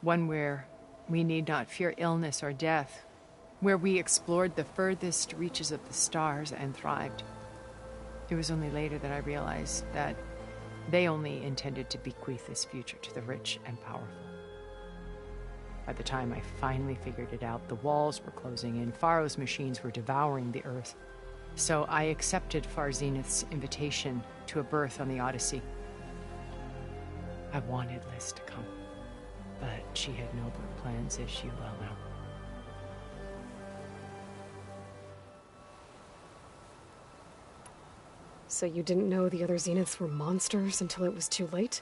One where we need not fear illness or death, where we explored the furthest reaches of the stars and thrived. It was only later that I realized that they only intended to bequeath this future to the rich and powerful. By the time I finally figured it out, the walls were closing in, Pharaoh's machines were devouring the Earth. So I accepted Far Zenith's invitation to a berth on the Odyssey. I wanted Liz to come, but she had nobler plans, as you well know. So you didn't know the other Zeniths were monsters until it was too late?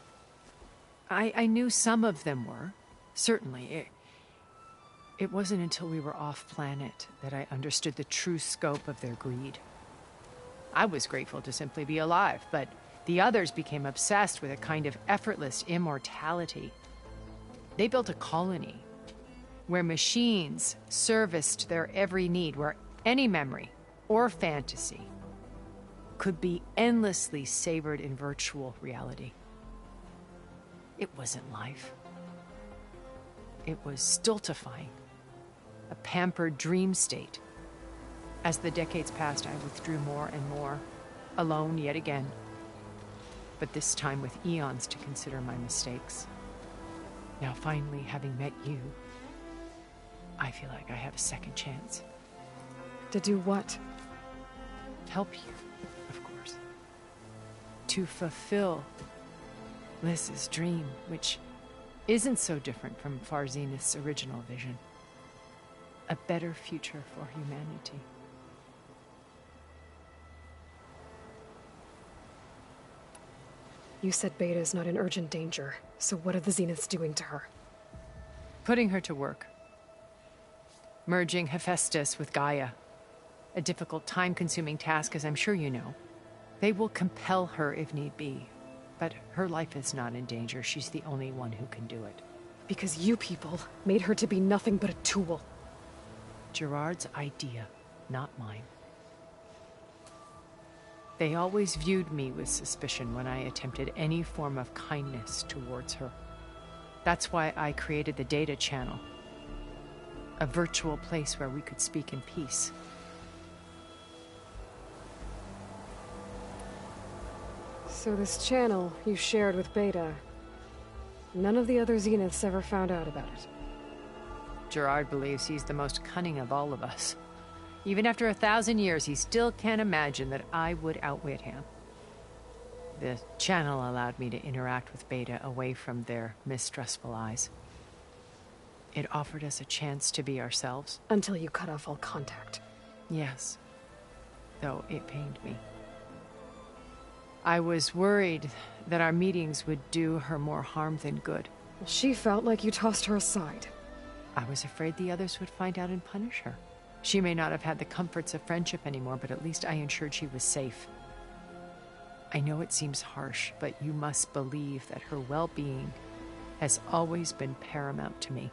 I knew some of them were, certainly. It wasn't until we were off-planet that I understood the true scope of their greed. I was grateful to simply be alive, but the others became obsessed with a kind of effortless immortality. They built a colony where machines serviced their every need, where any memory or fantasy could be endlessly savored in virtual reality. It wasn't life. It was stultifying, a pampered dream state. As the decades passed, I withdrew more and more, alone yet again, but this time with eons to consider my mistakes. Now finally, having met you, I feel like I have a second chance. To do what? Help you, of course. To fulfill Liz's dream, which isn't so different from Far Zenith's original vision. A better future for humanity. You said Beta's not in urgent danger, so what are the Zeniths doing to her? Putting her to work. Merging Hephaestus with Gaia. A difficult, time-consuming task, as I'm sure you know. They will compel her if need be, but her life is not in danger. She's the only one who can do it. Because you people made her to be nothing but a tool. Gerard's idea, not mine. They always viewed me with suspicion when I attempted any form of kindness towards her. That's why I created the data channel. A virtual place where we could speak in peace. So this channel you shared with Beta, none of the other Zeniths ever found out about it. Gerard believes he's the most cunning of all of us. Even after 1,000 years, he still can't imagine that I would outwit him. The channel allowed me to interact with Beta away from their mistrustful eyes. It offered us a chance to be ourselves. Until you cut off all contact. Yes. Though it pained me. I was worried that our meetings would do her more harm than good. Well, she felt like you tossed her aside. I was afraid the others would find out and punish her. She may not have had the comforts of friendship anymore, but at least I ensured she was safe. I know it seems harsh, but you must believe that her well-being has always been paramount to me.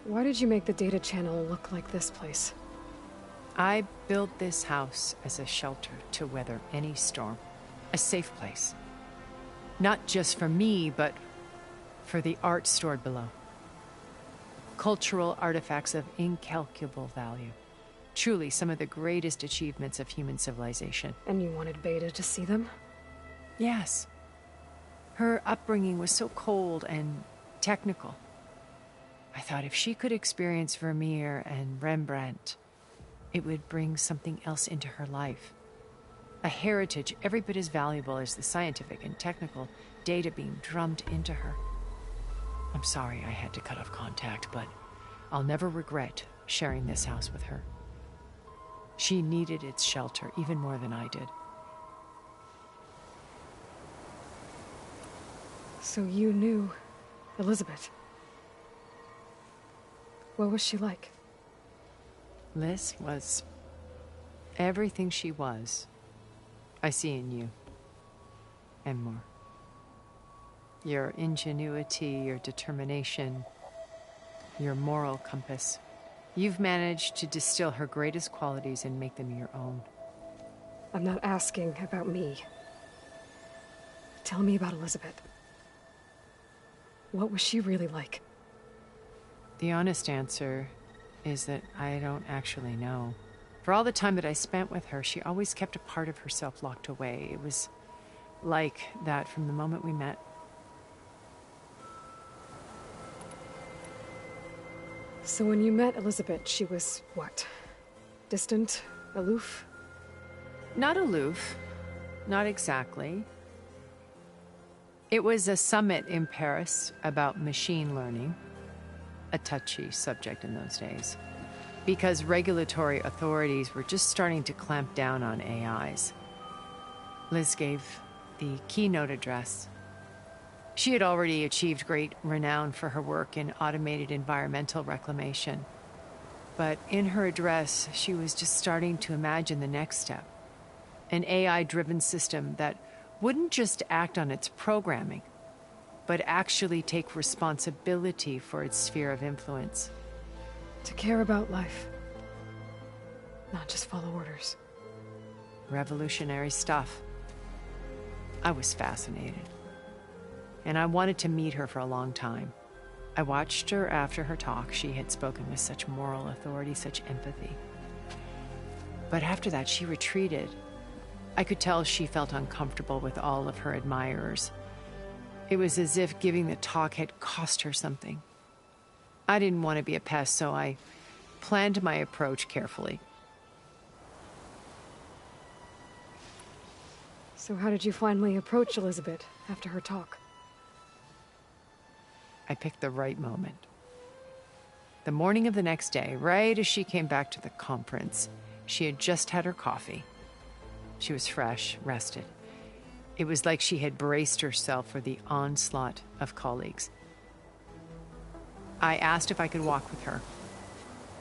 Why did you make the data channel look like this place? I built this house as a shelter to weather any storm. A safe place. Not just for me, but for the art stored below. Cultural artifacts of incalculable value. Truly some of the greatest achievements of human civilization. And you wanted Beta to see them? Yes. Her upbringing was so cold and technical. I thought if she could experience Vermeer and Rembrandt, it would bring something else into her life. A heritage every bit as valuable as the scientific and technical data being drummed into her. I'm sorry I had to cut off contact, but I'll never regret sharing this house with her. She needed its shelter even more than I did. So you knew Elizabeth. What was she like? Liz was everything she was. I see in you. And more. Your ingenuity, your determination, your moral compass. You've managed to distill her greatest qualities and make them your own. I'm not asking about me. Tell me about Elizabeth. What was she really like? The honest answer is that I don't actually know. For all the time that I spent with her, she always kept a part of herself locked away. It was like that from the moment we met. So when you met Elizabeth, she was what? Distant? Aloof? Not aloof. Not exactly. It was a summit in Paris about machine learning. A touchy subject in those days. Because regulatory authorities were just starting to clamp down on AIs. Liz gave the keynote address. She had already achieved great renown for her work in automated environmental reclamation. But in her address, she was just starting to imagine the next step. An AI-driven system that wouldn't just act on its programming, but actually take responsibility for its sphere of influence. To care about life. Not just follow orders. Revolutionary stuff. I was fascinated. And I wanted to meet her for a long time. I watched her after her talk. She had spoken with such moral authority, such empathy. But after that, she retreated. I could tell she felt uncomfortable with all of her admirers. It was as if giving the talk had cost her something. I didn't want to be a pest, so I planned my approach carefully. So how did you finally approach Elizabeth after her talk? I picked the right moment. The morning of the next day, right as she came back to the conference, she had just had her coffee. She was fresh, rested. It was like she had braced herself for the onslaught of colleagues. I asked if I could walk with her,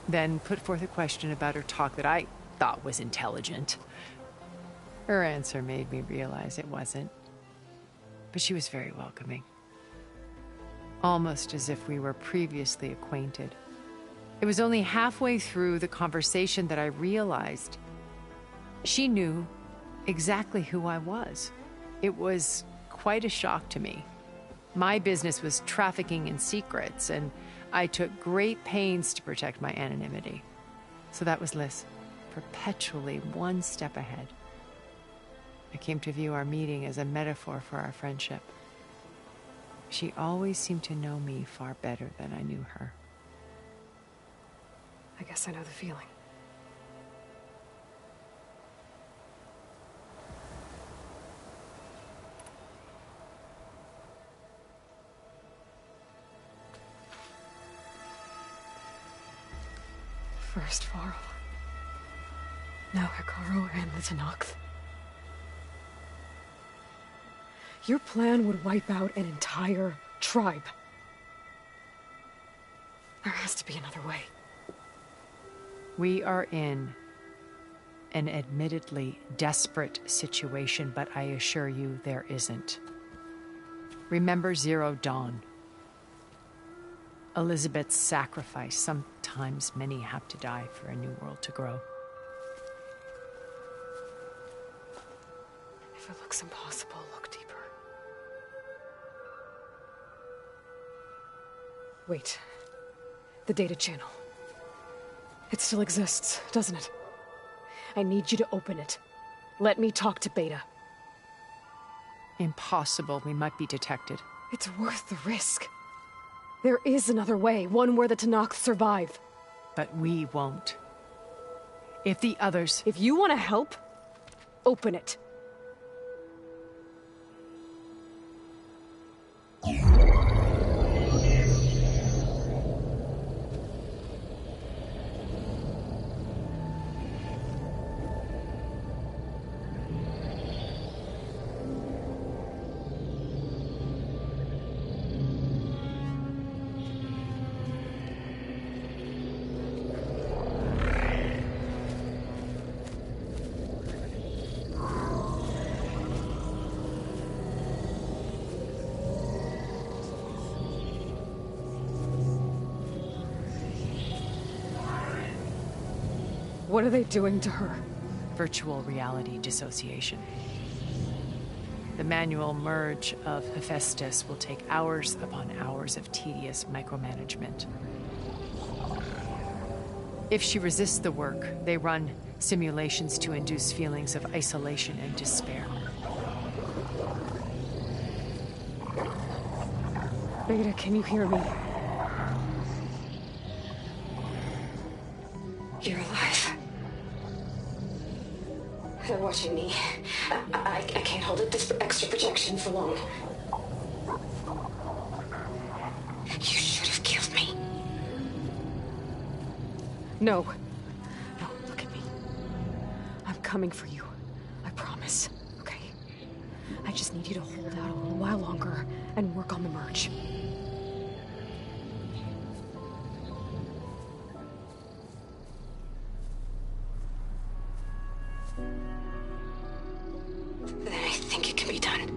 then put forth a question about her talk that I thought was intelligent. Her answer made me realize it wasn't, but she was very welcoming. Almost as if we were previously acquainted. It was only halfway through the conversation that I realized she knew exactly who I was. It was quite a shock to me. My business was trafficking in secrets, and I took great pains to protect my anonymity. So that was Liz, perpetually one step ahead. I came to view our meeting as a metaphor for our friendship. She always seemed to know me far better than I knew her. I guess I know the feeling. First Varl. Now Hekarro and the Tenakth. Your plan would wipe out an entire tribe. There has to be another way. We are in an admittedly desperate situation, but I assure you there isn't. Remember Zero Dawn. Elizabeth's sacrifice. Sometimes many have to die for a new world to grow. If it looks impossible, look deeper. Wait. The data channel. It still exists, doesn't it? I need you to open it. Let me talk to Beta. Impossible. We might be detected. It's worth the risk. There is another way, one where the Tenakth survive. But we won't. If the others... If you want to help, open it. What are they doing to her? Virtual reality dissociation. The manual merge of Hephaestus will take hours upon hours of tedious micromanagement. If she resists the work, they run simulations to induce feelings of isolation and despair. Beta, can you hear me? You're alive. They're watching me. I can't hold it this extra protection for long. You should have killed me. No. No, look at me. I'm coming for you. I promise. Okay? I just need you to hold out a little while longer and work on the merge. I think it can be done.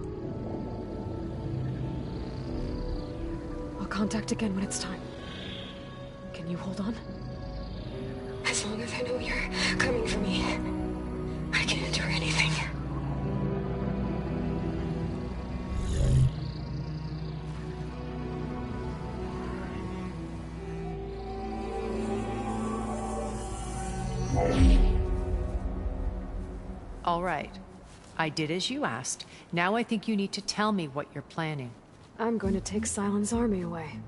I'll contact again when it's time. Can you hold on? As long as I know you're coming for me, I can endure anything. All right. I did as you asked. Now I think you need to tell me what you're planning. I'm going to take Silent's army away.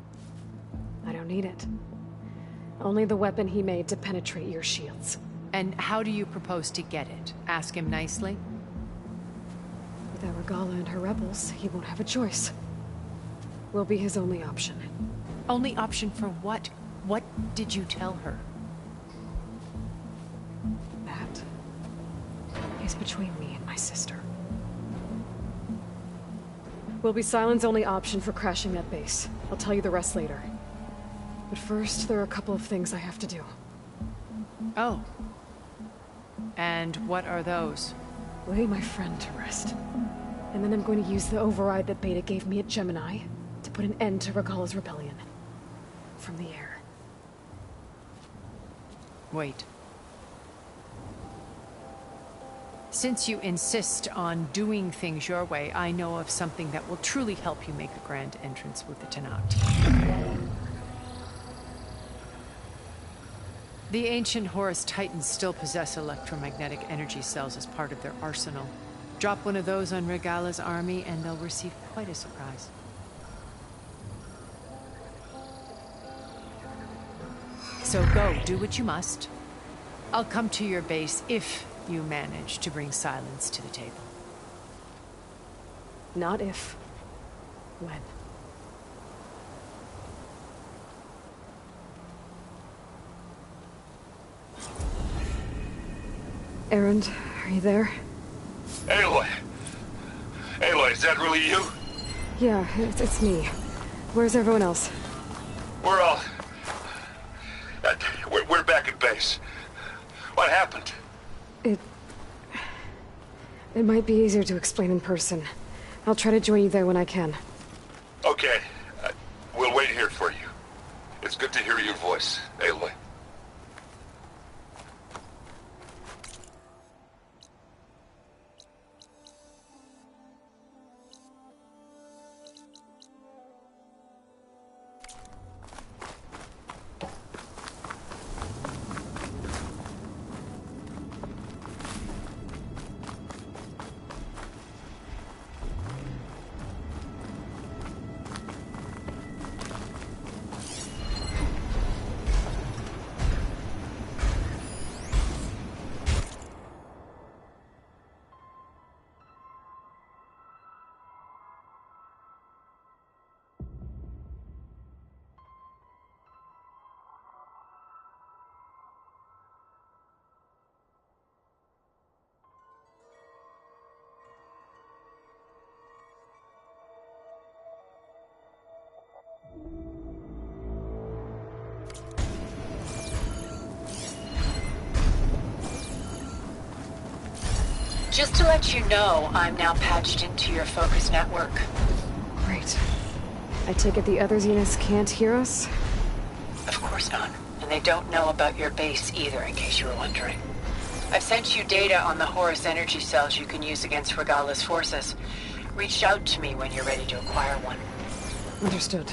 I don't need it. Only the weapon he made to penetrate your shields. And how do you propose to get it? Ask him nicely? Without Regala and her rebels, he won't have a choice. We'll be his only option. Only option for what? What did you tell her? That is between me and my sister. Will be Silent's only option for crashing that base. I'll tell you the rest later. But first, there are a couple of things I have to do. Oh. And what are those? Lay my friend to rest. And then I'm going to use the override that Beta gave me at Gemini to put an end to Regala's rebellion. From the air. Wait. Since you insist on doing things your way, I know of something that will truly help you make a grand entrance with the Tenat. The ancient Horus Titans still possess electromagnetic energy cells as part of their arsenal. Drop one of those on Regala's army and they'll receive quite a surprise. So go, do what you must. I'll come to your base if you manage to bring Silence to the table. Not if. When. Erend, are you there? Aloy! Aloy, is that really you? Yeah, it's me. Where's everyone else? We're all... We're back at base. What happened? It might be easier to explain in person. I'll try to join you there when I can. Okay. We'll wait here for you. It's good to hear your voice, Aloy. Just to let you know, I'm now patched into your focus network. Great. I take it the other Zeniths can't hear us? Of course not. And they don't know about your base either, in case you were wondering. I've sent you data on the Horus energy cells you can use against Regala's forces. Reach out to me when you're ready to acquire one. Understood.